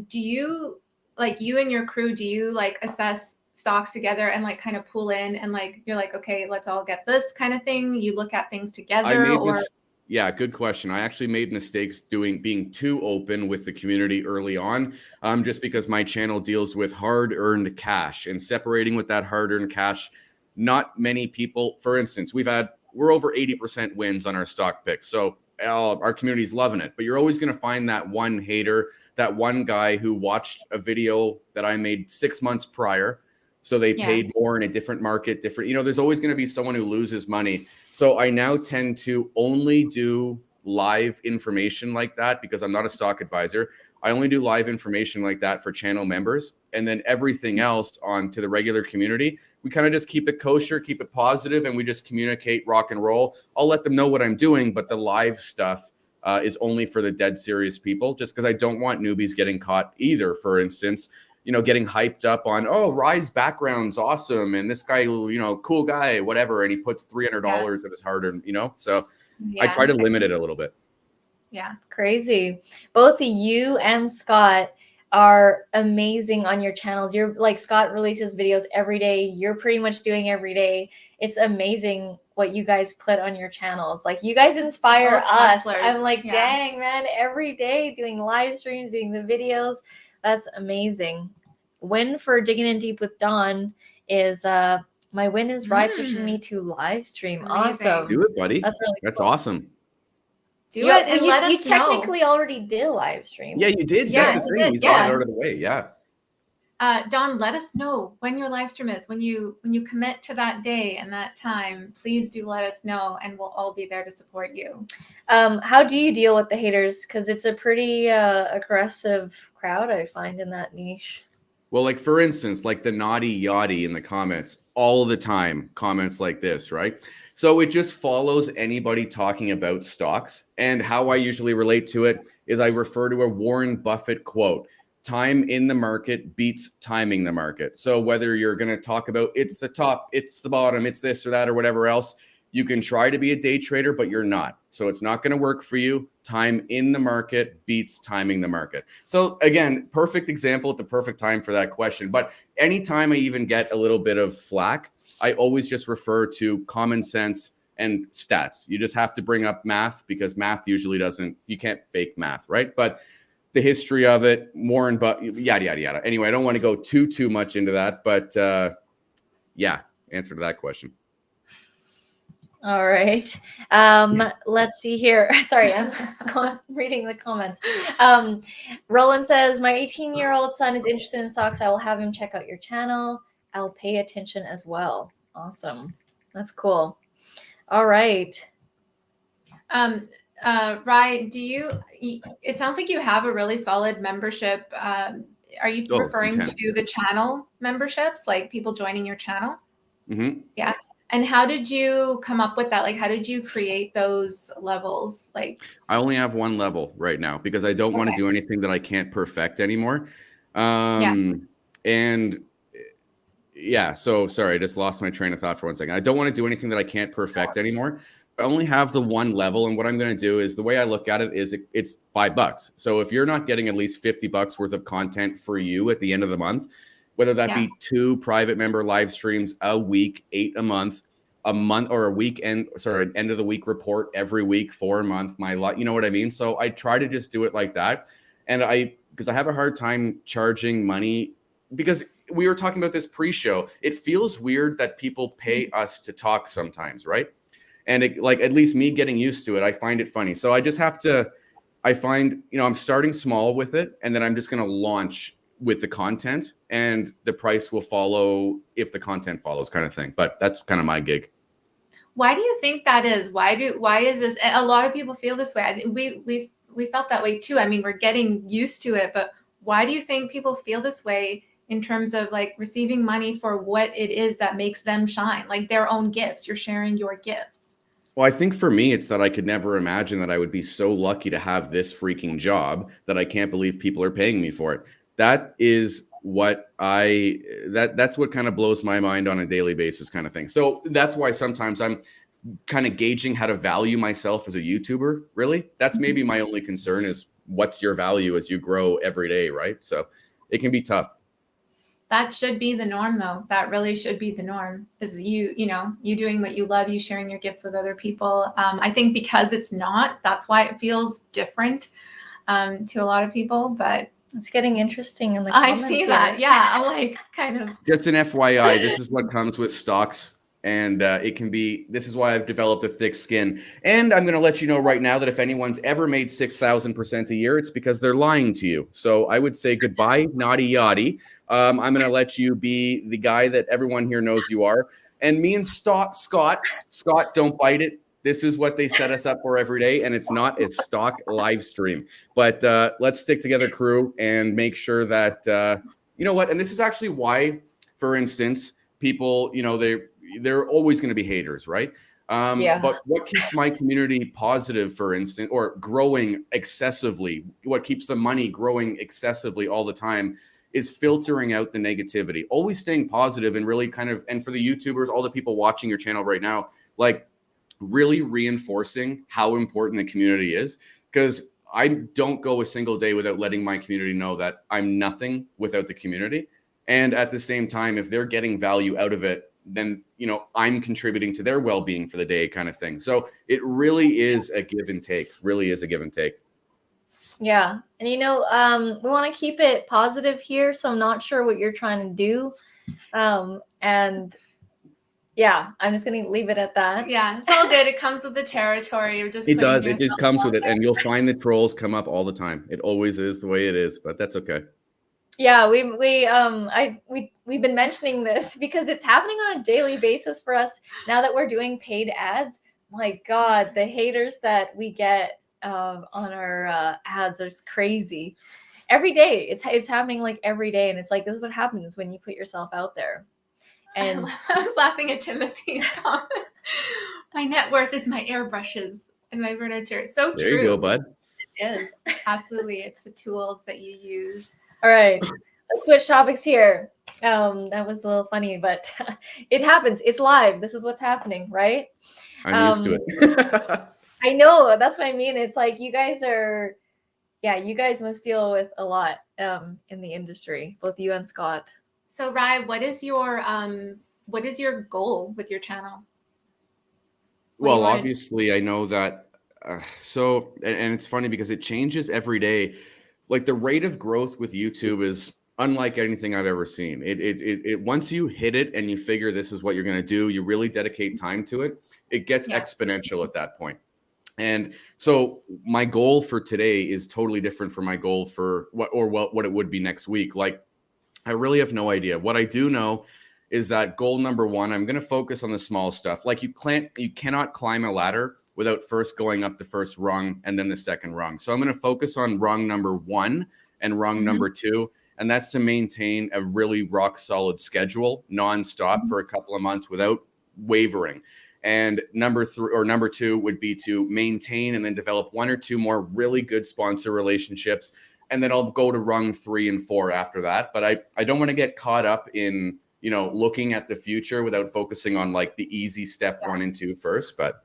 do you, like you and your crew, do you like assess stocks together and like kind of pull in and like, you're like, okay, let's all get this kind of thing? You look at things together Yeah, good question. I actually made mistakes being too open with the community early on, just because my channel deals with hard-earned cash and separating with that hard-earned cash. Not many people, for instance, we're over 80% wins on our stock picks. So our community's loving it, but you're always going to find that one hater, that one guy who watched a video that I made 6 months prior. So they paid more in a different market, there's always going to be someone who loses money. So I now tend to only do live information like that, because I'm not a stock advisor. I only do live information like that for channel members. And then everything else on to the regular community, we kind of just keep it kosher, keep it positive, and we just communicate rock and roll. I'll let them know what I'm doing, but the live stuff is only for the dead serious people, just because I don't want newbies getting caught either. For instance, getting hyped up on, oh, Rye's background's awesome, and this guy, cool guy, whatever, and he puts $300 of his hard-earned, so I try to limit it a little bit. Yeah. Crazy. Both you and Scott are amazing on your channels. You're like, Scott releases videos every day. You're pretty much doing every day. It's amazing what you guys put on your channels. Like, you guys inspire us. I'm like, dang, man, every day doing live streams, doing the videos. That's amazing. Win for Digging In Deep with Dawn is my win is Rye pushing me to live stream. Amazing. Awesome. Do it, buddy. That's really That's cool. awesome. Do it and let us you technically already did a live stream. Yeah, you did. Yeah, that's the thing. We got it out of the way. Yeah. Dawn, let us know when your live stream is. When you commit to that day and that time, please do let us know, and we'll all be there to support you. How do you deal with the haters? Because it's a pretty aggressive crowd, I find, in that niche. Well, like, for instance, like the naughty yachty in the comments all the time, comments like this, right? So it just follows anybody talking about stocks. And how I usually relate to it is I refer to a Warren Buffett quote: time in the market beats timing the market. So whether you're going to talk about it's the top, it's the bottom, it's this or that or whatever else, you can try to be a day trader, but you're not. So it's not going to work for you. Time in the market beats timing the market. So again, perfect example at the perfect time for that question. But anytime I even get a little bit of flack, I always just refer to common sense and stats. You just have to bring up math, because math usually you can't fake math, right? But the history of it, Warren Buffett, yada, yada, yada. Anyway, I don't want to go too much into that, but answer to that question. All right. Let's see here. Sorry, I'm reading the comments. Roland says, my 18-year-old son is interested in stocks. I will have him check out your channel. I'll pay attention as well. Awesome. That's cool. All right. Rye, it sounds like you have a really solid membership. Are you referring to the channel memberships, like people joining your channel? Mm-hmm. Yeah. And how did you come up with that? Like, how did you create those levels? Like, I only have one level right now, because I don't want to do anything that I can't perfect anymore. And so sorry, I just lost my train of thought for 1 second. I don't want to do anything that I can't perfect anymore. I only have the one level, and what I'm going to do is, the way I look at it is, it's $5. So if you're not getting at least $50 worth of content for you at the end of the month, whether that be 2 private member live streams a week, 8 a month, or a weekend, an end of the week report every week for a month, you know what I mean? So I try to just do it like that. And because I have a hard time charging money, because we were talking about this pre-show, it feels weird that people pay us to talk sometimes, right? And it, like, at least me getting used to it, I find it funny. So I just have to, I find, I'm starting small with it, and then I'm just going to launch with the content, and the price will follow if the content follows, kind of thing. But that's kind of my gig. Why do you think that is? Why is this? A lot of people feel this way. I think we felt that way too. I mean, we're getting used to it, but why do you think people feel this way in terms of like receiving money for what it is that makes them shine, like their own gifts? You're sharing your gifts. Well, I think for me, it's that I could never imagine that I would be so lucky to have this freaking job that I can't believe people are paying me for it. That is what that's what kind of blows my mind on a daily basis, kind of thing. So that's why sometimes I'm kind of gauging how to value myself as a YouTuber. Really, that's maybe my only concern, is what's your value as you grow every day, right? So it can be tough. That should be the norm, though. That really should be the norm, is you doing what you love, you sharing your gifts with other people. I think because it's not, that's why it feels different to a lot of people, but it's getting interesting in the comments. I see that. Yeah. I'm like, kind of. Just an FYI, this is what comes with stocks. And this is why I've developed a thick skin. And I'm going to let you know right now that if anyone's ever made 6,000% a year, it's because they're lying to you. So I would say goodbye, naughty yachty. I'm going to let you be the guy that everyone here knows you are. And me and Scott, don't bite it. This is what they set us up for every day. And it's not a stock live stream. But let's stick together, crew, and make sure that, you know what? And this is actually why, for instance, people, they're always going to be haters, right? But what keeps my community positive, for instance, or growing excessively, what keeps the money growing excessively all the time, is filtering out the negativity, always staying positive, and really and for the YouTubers, all the people watching your channel right now, like really reinforcing how important the community is. Because I don't go a single day without letting my community know that I'm nothing without the community. And at the same time, if they're getting value out of it, then, I'm contributing to their well-being for the day, kind of thing. So it really is a give and take, Yeah. And, we want to keep it positive here. So I'm not sure what you're trying to do. And yeah, I'm just going to leave it at that. Yeah, it's all good. It comes with the territory. It does. It just comes with it. And you'll find the trolls come up all the time. It always is the way it is, but that's okay. Yeah, we've been mentioning this because it's happening on a daily basis for us now that we're doing paid ads. My God, the haters that we get on our ads are crazy. Every day, it's happening like every day, and it's like, this is what happens when you put yourself out there. And I was laughing at Timothy's comment. My net worth is my airbrushes and my furniture. So there true. You go, bud. It is. Absolutely. It's the tools that you use. All right, let's switch topics here. That was a little funny, but it happens. It's live. This is what's happening, right? I'm used to it. I know. That's what I mean. It's like you guys must deal with a lot in the industry, both you and Scott. So, Rai, what is your goal with your channel? Well, obviously, I know that. And it's funny because it changes every day. Like, the rate of growth with YouTube is unlike anything I've ever seen. It once you hit it and you figure this is what you're going to do, you really dedicate time to it, it gets exponential at that point. And so my goal for today is totally different from my goal for what it would be next week. Like, I really have no idea. What I do know is that goal number one, I'm going to focus on the small stuff. Like, you cannot climb a ladder without first going up the first rung and then the second rung. So I'm going to focus on rung number one and rung number two. And that's to maintain a really rock solid schedule nonstop for a couple of months without wavering. And number two would be to maintain and then develop one or two more really good sponsor relationships. And then I'll go to rung 3 and 4 after that. But I don't want to get caught up in, looking at the future without focusing on like the easy step 1 and 2 first. But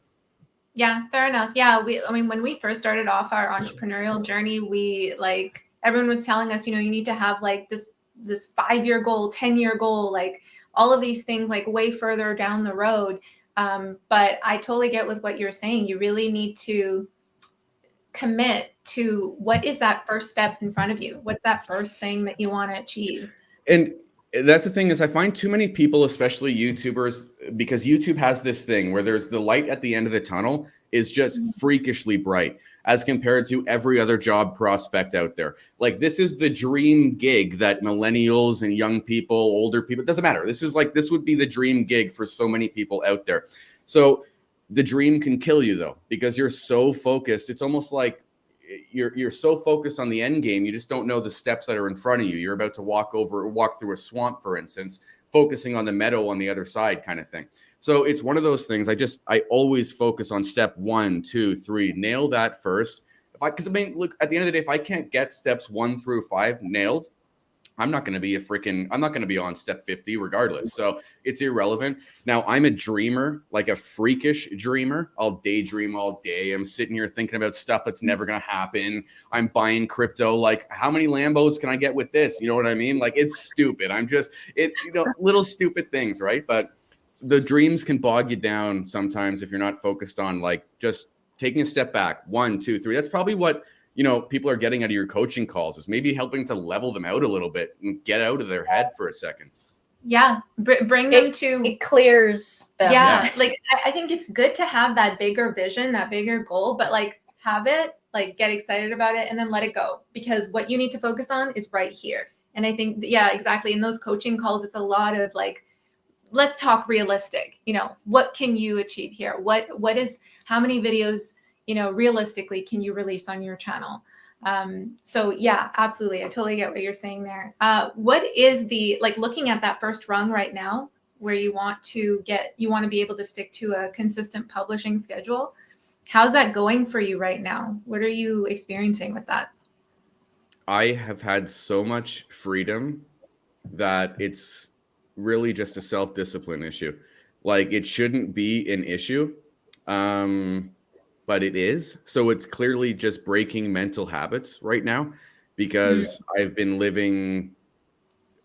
yeah, fair enough. Yeah. When we first started off our entrepreneurial journey, everyone was telling us, you need to have like this this 5-year goal, 10-year goal, like all of these things, like way further down the road. But I totally get with what you're saying. You really need to commit to what is that first step in front of you? What's that first thing that you want to achieve? And that's the thing is I find too many people, especially YouTubers, because YouTube has this thing where there's the light at the end of the tunnel is just freakishly bright as compared to every other job prospect out there. Like this is the dream gig that millennials and young people, older people, it doesn't matter. This would be the dream gig for so many people out there. So the dream can kill you though, because you're so focused. It's almost like you're so focused on the end game, you just don't know the steps that are in front of you. You're about to walk through a swamp, for instance, focusing on the meadow on the other side kind of thing. So it's one of those things. I always focus on step 1, 2, 3, nail that first. Because I mean, look, at the end of the day, if I can't get steps 1 through 5 nailed, I'm not going to be on step 50 regardless. So it's irrelevant. Now I'm a dreamer, like a freakish dreamer. I'll daydream all day. I'm sitting here thinking about stuff that's never going to happen. I'm buying crypto. Like how many Lambos can I get with this? You know what I mean? Like it's stupid. Little stupid things, right? But the dreams can bog you down sometimes if you're not focused on like just taking a step back. 1, 2, 3. That's probably what people are getting out of your coaching calls, is maybe helping to level them out a little bit and get out of their head for a second. Yeah. Bring them to, it clears them. Yeah. Like I think it's good to have that bigger vision, that bigger goal, but like have it, like get excited about it and then let it go, because what you need to focus on is right here. And I think, yeah, exactly. In those coaching calls, it's a lot of like, let's talk realistic, what can you achieve here? How many videos, realistically can you release on your channel? So yeah, absolutely. I totally get what you're saying there. What is looking at that first rung right now where you want to be able to stick to a consistent publishing schedule? How's that going for you right now? What are you experiencing with that? I have had so much freedom that it's really just a self-discipline issue. Like it shouldn't be an issue. But it is. So it's clearly just breaking mental habits right now, because I've been living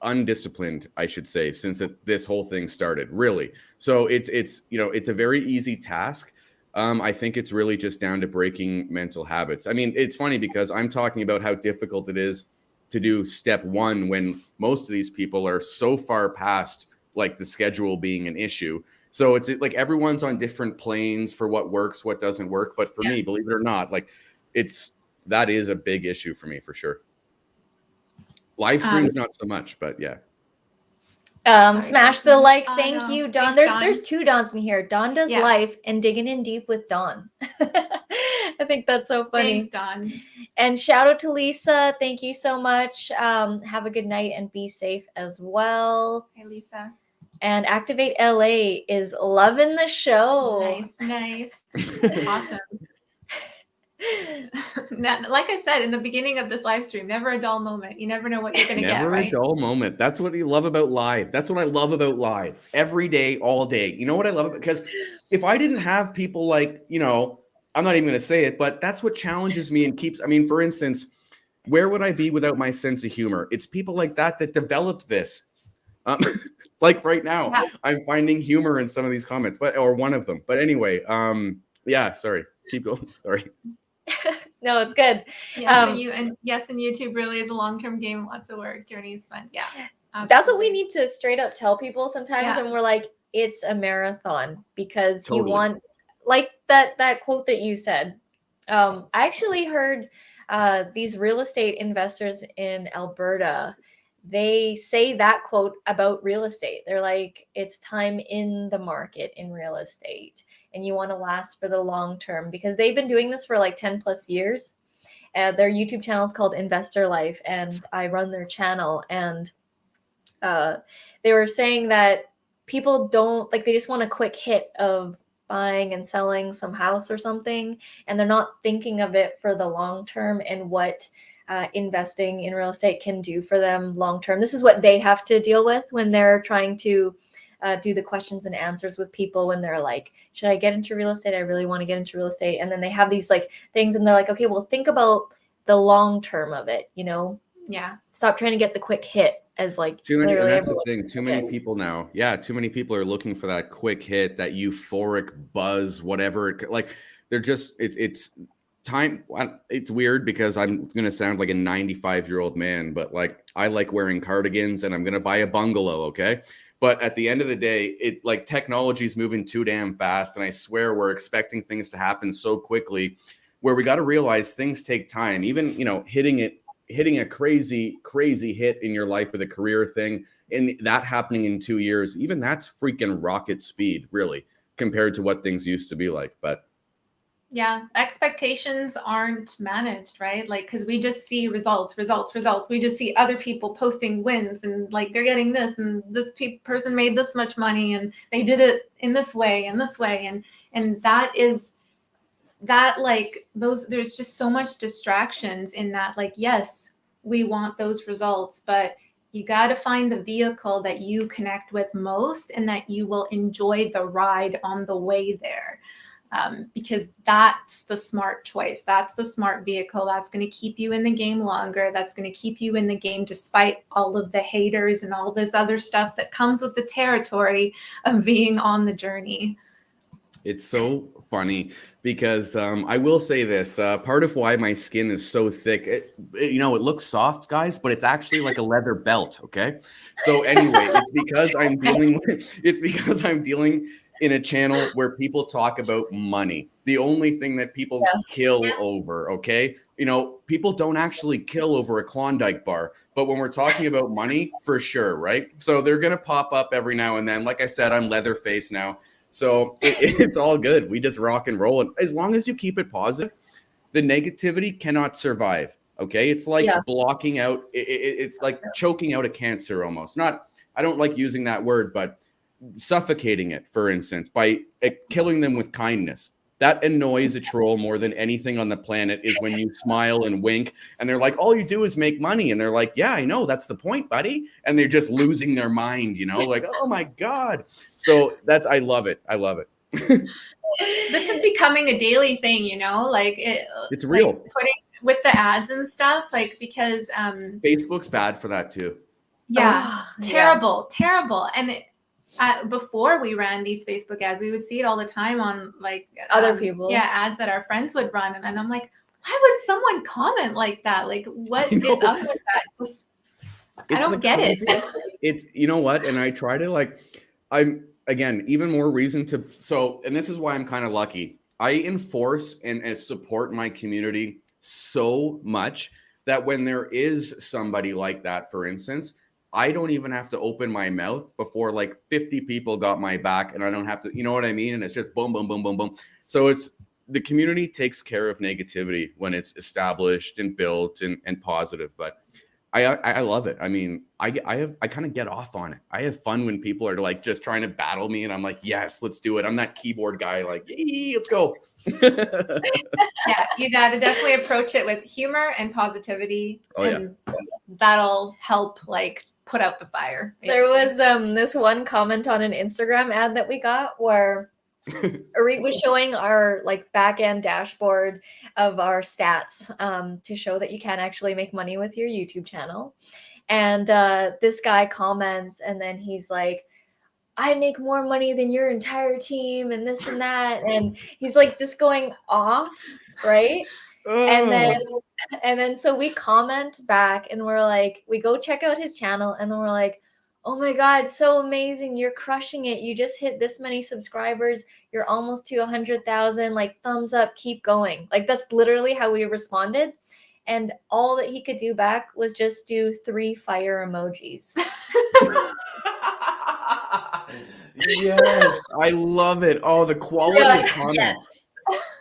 undisciplined, I should say, since this whole thing started, really. So it's a very easy task. I think it's really just down to breaking mental habits. I mean, it's funny because I'm talking about how difficult it is to do step 1 when most of these people are so far past like the schedule being an issue. So it's like everyone's on different planes for what works, what doesn't work. But for me, believe it or not, like that is a big issue for me for sure. Live streams, not so much, but yeah. Smash the like. Thank you, Don. Thanks, There's 2 Dons in here. Don does life and digging in deep with Don. I think that's so funny. Thanks, Don. And shout out to Lisa. Thank you so much. Have a good night and be safe as well. Hey, Lisa. And Activate LA is loving the show. Nice. Awesome. Like I said in the beginning of this live stream, never a dull moment. You never know what you're going to get, right? Never a dull moment. That's what you love about live. That's what I love about live. Every day, all day. You know what I love? Because if I didn't have people like, I'm not even going to say it, but that's what challenges me and keeps, for instance, where would I be without my sense of humor? It's people like that developed this. Like right now, I'm finding humor in some of these comments, or one of them. But anyway, sorry. Keep going. Sorry. No, it's good. And YouTube really is a long-term game. Lots of work. Journey is fun. Yeah. Absolutely. That's what we need to straight up tell people sometimes. And we're like, it's a marathon, because you want, like that quote that you said. I actually heard these real estate investors in Alberta, they say that quote about real estate. They're like, it's time in the market in real estate, and you want to last for the long term, because they've been doing this for like 10 plus years. Their YouTube channel is called Investor Life, and I run their channel. And they were saying that people don't they just want a quick hit of buying and selling some house or something, and they're not thinking of it for the long term and what investing in real estate can do for them long term. This is what they have to deal with when they're trying to do the questions and answers with people, when they're like, should I get into real estate? I really want to get into real estate. And then they have these things, and they're like, okay, well, think about the long term of it, Yeah. Stop trying to get the quick hit. as like Too many, and literally that's the everyone. thing. Too many people now. Yeah, too many people are looking for that quick hit, that euphoric buzz, whatever. Like they're just it's time. It's weird because I'm gonna sound like a 95-year-old man, but like I like wearing cardigans and I'm gonna buy a bungalow. Okay, but at the end of the day, it like technology is moving too damn fast, and I swear we're expecting things to happen so quickly, where we got to realize things take time. Even hitting a crazy hit in your life with a career thing, and that happening in 2 years, even that's freaking rocket speed, really, compared to what things used to be like. But yeah, expectations aren't managed, right? Like, because we just see results. We just see other people posting wins, and like they're getting this, and this person made this much money, and they did it in this way and this way, and that is that, like, those, there's just so much distractions in that. Like, yes, we want those results, but you got to find the vehicle that you connect with most and that you will enjoy the ride on the way there. Because that's the smart choice. That's the smart vehicle. That's going to keep you in the game longer. That's going to keep you in the game despite all of the haters and all this other stuff that comes with the territory of being on the journey. it's so funny because I will say this, part of why my skin is so thick, it looks soft, guys, but it's actually like a leather belt. Okay. So anyway, it's because I'm dealing in a channel where people talk about money. The only thing that people kill over. Okay. People don't actually kill over a Klondike bar, but when we're talking about money, for sure. Right. So they're going to pop up every now and then. Like I said, I'm Leatherface now. So it's all good. We just rock and roll. And as long as you keep it positive, the negativity cannot survive. Okay. It's like blocking out, it's like choking out a cancer almost. Not, I don't like using that word, but suffocating it, for instance, by killing them with kindness. That annoys a troll more than anything on the planet, is when you smile and wink and they're like, all you do is make money. And they're like, yeah, I know. That's the point, buddy. And they're just losing their mind, like, oh my God. So I love it. I love it. This is becoming a daily thing, like it's real. Like putting with the ads and stuff, like, because Facebook's bad for that too. Yeah, terrible. And before we ran these Facebook ads, we would see it all the time on like other people's ads that our friends would run, and I'm like, why would someone comment like that? Like, what is up with that? Just, I don't get it. It's, you know what? And I try to I'm again, even more reason to, and this is why I'm kind of lucky. I enforce and support my community so much that when there is somebody like that, for instance, I don't even have to open my mouth before like 50 people got my back, and I don't have to, you know what I mean? And it's just boom, boom, boom, boom, boom. So the community takes care of negativity when it's established and built and positive. But I love it. I mean, I kind of get off on it. I have fun when people are like just trying to battle me, and I'm like, yes, let's do it. I'm that keyboard guy, like, yay, let's go. Yeah, you got to definitely approach it with humor and positivity, and that'll help like put out the fire. Basically. There was this one comment on an Instagram ad that we got where Arit was showing our like back end dashboard of our stats to show that you can actually make money with your YouTube channel. And this guy comments, and then he's like, I make more money than your entire team and this and that. And he's like just going off, right? And then so we comment back, and we're like, we go check out his channel, and then we're like, oh my God, so amazing. You're crushing it. You just hit this many subscribers. You're almost to 100,000, like thumbs up, keep going. Like that's literally how we responded. And all that he could do back was just do 3 fire emojis. Yes, I love it. Oh, the quality of comments. Yes.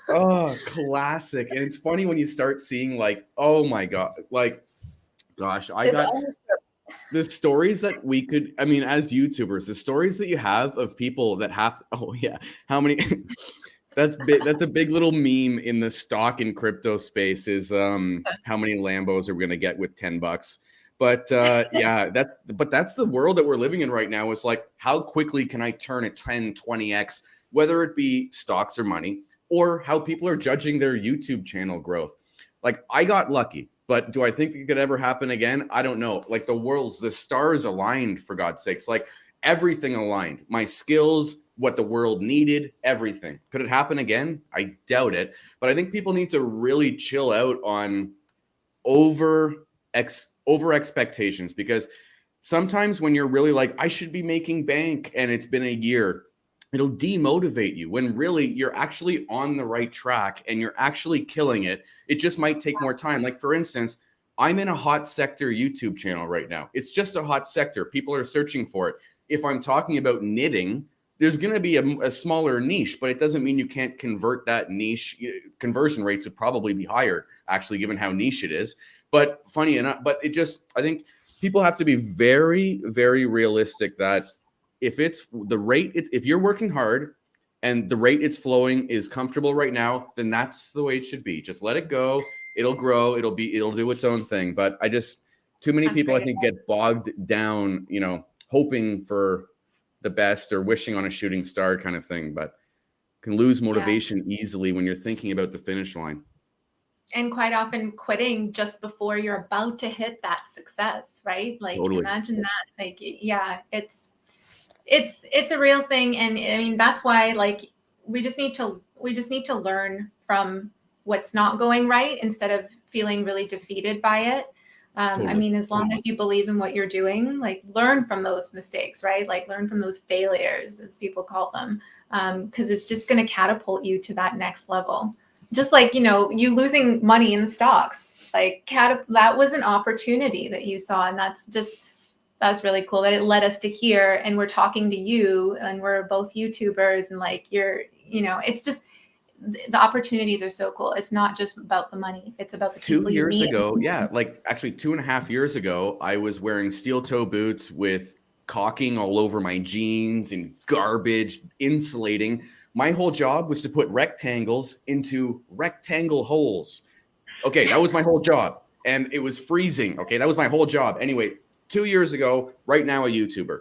Oh, classic. And it's funny when you start seeing like, oh my God, like, gosh, I got the stories that we could, I mean, as YouTubers, the stories that you have of people that have, oh yeah, how many, that's a big little meme in the stock and crypto space is how many Lambos are we going to get with $10? But yeah, that's the world that we're living in right now. It's like, how quickly can I turn a 10, 20x, whether it be stocks or money, or how people are judging their YouTube channel growth. Like I got lucky, But do I think it could ever happen again? I don't know. Like the stars aligned, for God's sakes. Like everything aligned. My skills, what the world needed, everything. Could it happen again? I doubt it. But I think people need to really chill out on over expectations, because sometimes when you're really like, I should be making bank, and it's been a year, it'll demotivate you when really you're actually on the right track and you're actually killing it. It just might take more time. Like, for instance, I'm in a hot sector YouTube channel right now. It's just a hot sector. People are searching for it. If I'm talking about knitting, there's going to be a smaller niche, but it doesn't mean you can't convert that niche. Conversion rates would probably be higher, actually, given how niche it is. But funny enough, but I think people have to be very, very realistic that if it's the rate, if you're working hard and the rate it's flowing is comfortable right now, then that's the way it should be. Just let it go. It'll grow. It'll do its own thing. But too many people, I think, get bogged down, hoping for the best or wishing on a shooting star kind of thing, but can lose motivation easily when you're thinking about the finish line. And quite often quitting just before you're about to hit that success, right? Like, totally. Imagine that. Like, yeah, it's a real thing. And I mean, that's why, like, we just need to learn from what's not going right instead of feeling really defeated by it. Totally. I mean, as long as you believe in what you're doing, like, learn from those mistakes, right? Like, learn from those failures, as people call them, because it's just going to catapult you to that next level. Just like, you losing money in the stocks, like that was an opportunity that you saw. And that's really cool that it led us to here, and we're talking to you, and we're both YouTubers, and like, it's just, the opportunities are so cool. It's not just about the money. It's about the people 2 years ago. Yeah. Like actually 2.5 years ago, I was wearing steel toe boots with caulking all over my jeans and garbage insulating. My whole job was to put rectangles into rectangle holes. Okay. That was my whole job. And it was freezing. Okay. That was my whole job. Anyway, 2 years ago, right now, a YouTuber.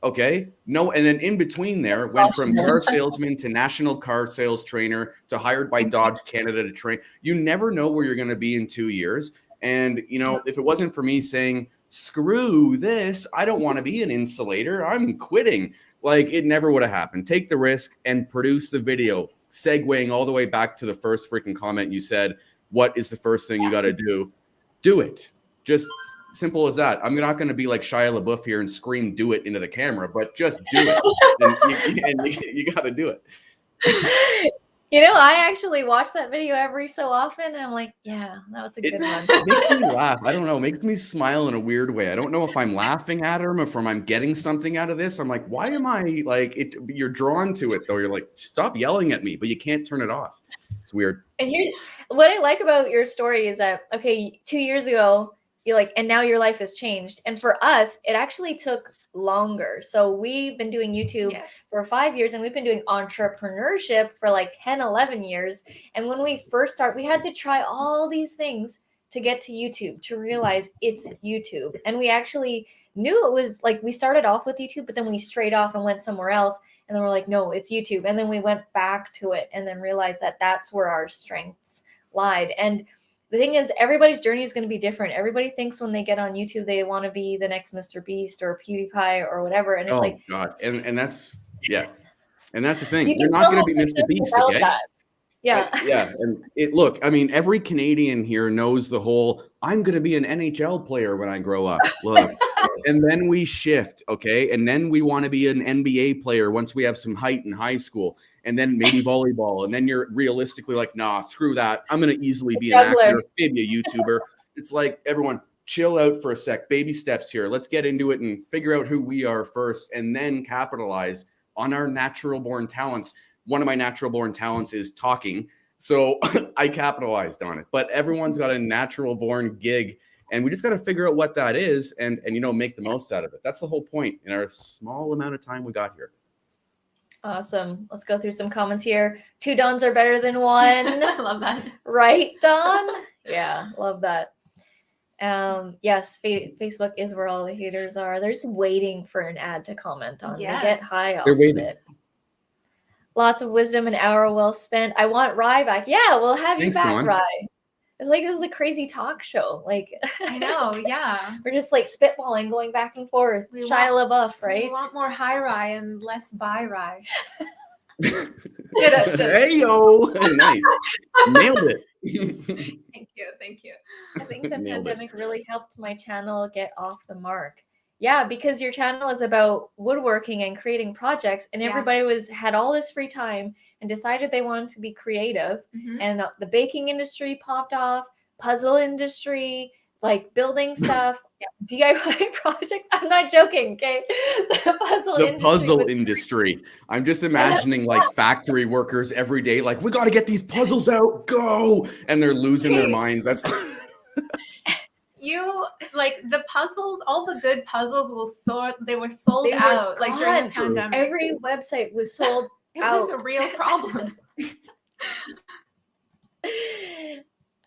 Okay. No. And then in between there, went from car salesman to national car sales trainer to hired by Dodge Canada to train. You never know where you're going to be in 2 years. And, if it wasn't for me saying, screw this, I don't want to be an insulator, I'm quitting. Like, it never would have happened. Take the risk and produce the video, segueing all the way back to the first freaking comment you said. What is the first thing you got to do? Do it. Just simple as that. I'm not going to be like Shia LaBeouf here and scream "do it" into the camera, but just do it. and you got to do it. I actually watch that video every so often, and I'm like, yeah, that was a good one. It makes me laugh. I don't know. It makes me smile in a weird way. I don't know if I'm laughing at him, if I'm getting something out of this. I'm like, why am I like it? You're drawn to it though. You're like, stop yelling at me, but you can't turn it off. It's weird. And here's what I like about your story is that, okay, 2 years ago, and now your life has changed. And for us, it actually took longer. So we've been doing YouTube for 5 years, and we've been doing entrepreneurship for like 10, 11 years. And when we first started, we had to try all these things to get to YouTube, to realize it's YouTube. And we actually knew it was like, we started off with YouTube, but then we strayed off and went somewhere else. And then we're like, no, it's YouTube. And then we went back to it and then realized that that's where our strengths lied. And the thing is, everybody's journey is going to be different. Everybody thinks when they get on YouTube, they want to be the next Mr. Beast or PewDiePie or whatever. And it's God. And that's, and that's the thing. You're not going to be Mr. Beast, okay? Yeah. And look, I mean, every Canadian here knows the whole, I'm going to be an NHL player when I grow up. Look, and then we shift. Okay. And then we want to be an NBA player once we have some height in high school, and then maybe volleyball. And then you're realistically like, nah, screw that. I'm going to easily be an actor, maybe a YouTuber. It's like, everyone chill out for a sec, baby steps here. Let's get into it and figure out who we are first, and then capitalize on our natural born talents. One of my natural born talents is talking. So I capitalized on it, but everyone's got a natural born gig, and we just got to figure out what that is and make the most out of it. That's the whole point in our small amount of time we got here. Awesome. Let's go through some comments here. 2 Dons are better than 1. I love that. Right, Don? Yeah, love that. Yes, Facebook is where all the haters are. They're just waiting for an ad to comment on. Yes. They get high off of it. Lots of wisdom, an hour well spent. I want Rye back. Yeah, we'll have you back, Rye. It's like this is a crazy talk show. Like I know, yeah. We're just like spitballing, going back and forth. Shia LaBeouf, right? We want more high rye and less buy rye. Hey yo, nice, nailed it. Thank you. I think the pandemic really helped my channel get off the mark. Yeah, because your channel is about woodworking and creating projects, and everybody had all this free time and decided they wanted to be creative. And the baking industry popped off, puzzle industry, like building stuff, DIY projects. I'm not joking, okay? The puzzle industry. I'm just imagining like factory workers every day, like, we got to get these puzzles out, go, and they're losing their minds. That's you like the puzzles, all the good puzzles they were sold out like during the pandemic. Every website was sold out. It was a real problem.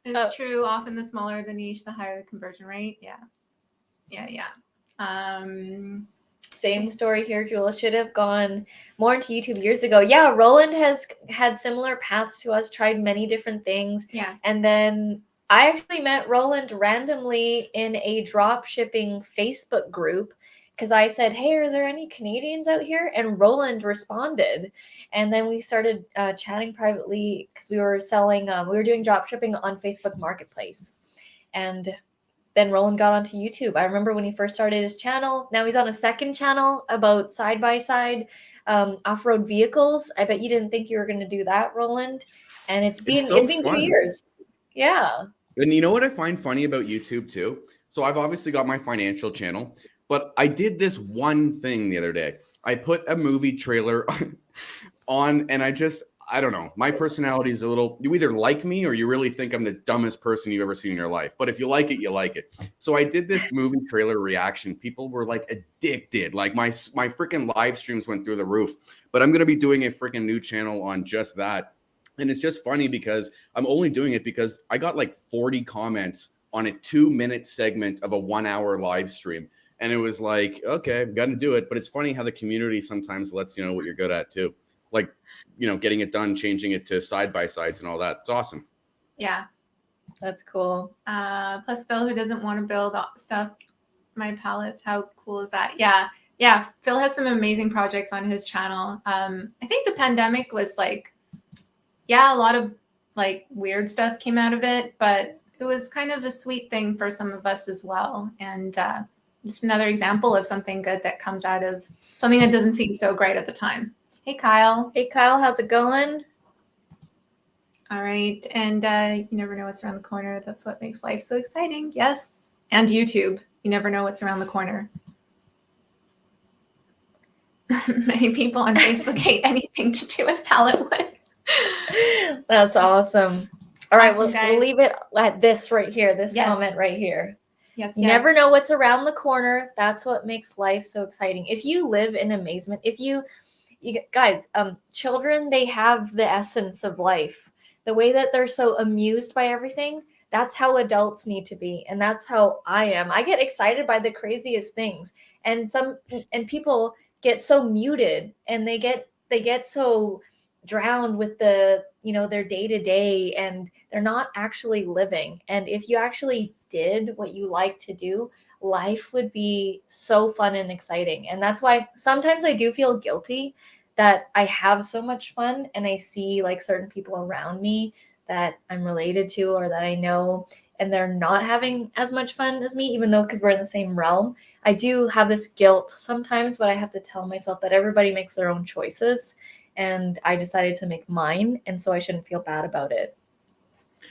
It's true. Often the smaller the niche, the higher the conversion rate. Yeah. Same story here, Jewel. Should have gone more into YouTube years ago. Yeah, Roland has had similar paths to us, tried many different things. Yeah. And then I actually met Roland randomly in a drop shipping Facebook group because I said, hey, are there any Canadians out here? And Roland responded. And then we started chatting privately because we were selling, we were doing drop shipping on Facebook Marketplace. And then Roland got onto YouTube. I remember when he first started his channel. Now he's on a second channel about side-by-side off-road vehicles. I bet you didn't think you were going to do that, Roland. And it's been 2 years. Yeah. And you know what I find funny about YouTube too? So I've obviously got my financial channel, but I did this one thing the other day. I put a movie trailer on, and I don't know. My personality is you either like me or you really think I'm the dumbest person you've ever seen in your life. But if you like it, you like it. So I did this movie trailer reaction. People were like addicted. Like my freaking live streams went through the roof. But I'm going to be doing a freaking new channel on just that. And it's just funny because I'm only doing it because I got like 40 comments on a 2-minute segment of a 1-hour live stream. And it was like, okay, I'm going to do it. But it's funny how the community sometimes lets you know what you're good at too. Like, getting it done, changing it to side-by-sides and all that. It's awesome. Yeah. That's cool. Plus Phil, who doesn't want to build stuff, my palettes. How cool is that? Yeah. Phil has some amazing projects on his channel. I think the pandemic was like, a lot of like weird stuff came out of it, but it was kind of a sweet thing for some of us as well. And just another example of something good that comes out of something that doesn't seem so great at the time. Hey, Kyle. Hey, Kyle. How's it going? All right. And you never know what's around the corner. That's what makes life so exciting. Yes. And YouTube. You never know what's around the corner. Many people on Facebook hate anything to do with pallet wood. That's awesome. All right, awesome, we'll leave it at this right here, this comment right here. Yes. You never know what's around the corner. That's what makes life so exciting. If you live in amazement, you guys, children, they have the essence of life. The way that they're so amused by everything, that's how adults need to be. And that's how I am. I get excited by the craziest things. And people get so muted and they get so drowned with their day-to-day, and they're not actually living. And if you actually did what you like to do, life would be so fun and exciting. And that's why sometimes I do feel guilty that I have so much fun and I see like certain people around me that I'm related to or that I know, and they're not having as much fun as me, even though because we're in the same realm. I do have this guilt sometimes, but I have to tell myself that everybody makes their own choices. And I decided to make mine, and so I shouldn't feel bad about it.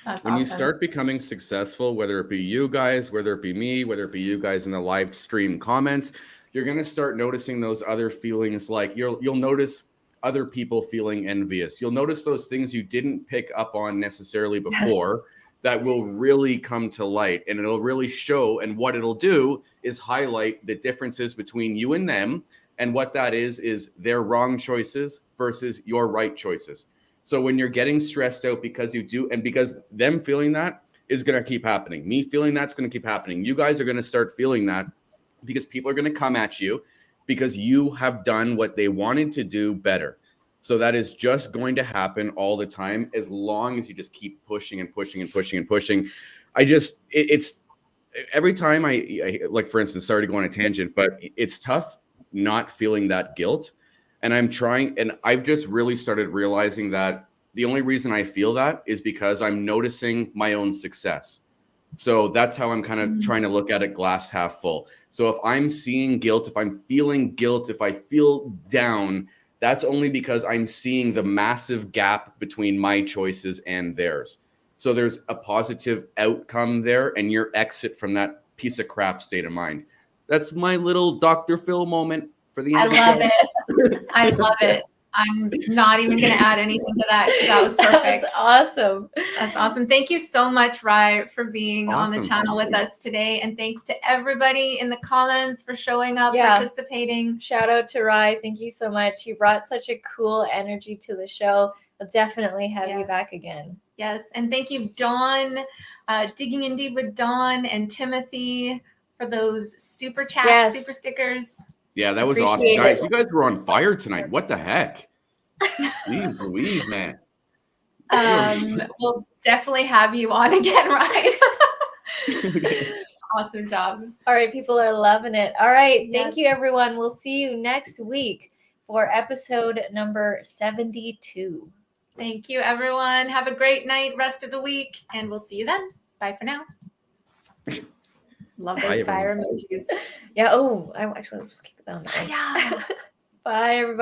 That's when awesome. You start becoming successful, whether it be you guys, whether it be me, whether it be you guys in the live stream comments, you're going to start noticing those other feelings. Like you'll notice other people feeling envious. You'll notice those things you didn't pick up on necessarily before. Yes. That will really come to light, and it'll really show. And what it'll do is highlight the differences between you and them. And what that is their wrong choices versus your right choices. So when you're getting stressed out because you do, and because them feeling that is going to keep happening. Me feeling that's going to keep happening. You guys are going to start feeling that because people are going to come at you because you have done what they wanted to do better. So that is just going to happen all the time as long as you just keep pushing and pushing and pushing and pushing. It's every time I like, for instance, sorry to go on a tangent, but it's tough not feeling that guilt. And I've just really started realizing that the only reason I feel that is because I'm noticing my own success. So that's how I'm kind of trying to look at it glass half full. So if I'm seeing guilt, if I'm feeling guilt, if I feel down, that's only because I'm seeing the massive gap between my choices and theirs. So there's a positive outcome there and your exit from that piece of crap state of mind. That's my little Dr. Phil moment for the end of the show. It. I love it. I'm not even going to add anything to that. That was perfect. That's awesome. That's awesome. Thank you so much, Rye, for being on the channel with us today. And thanks to everybody in the comments for showing up, participating. Shout out to Rye. Thank you so much. You brought such a cool energy to the show. I'll definitely have you back again. Yes. And thank you, Dawn, Digging in Deep with Dawn and Timothy for those super chats, super stickers. Yeah, that was awesome. Guys, you guys were on fire tonight. What the heck? Jeez Louise, man. We'll definitely have you on again, right? Awesome job. All right, people are loving it. All right, thank you, everyone. We'll see you next week for episode number 72. Thank you, everyone. Have a great night, rest of the week, and we'll see you then. Bye for now. Love those fire emojis. Yeah. Oh, let's keep it on. Bye, Bye, everybody.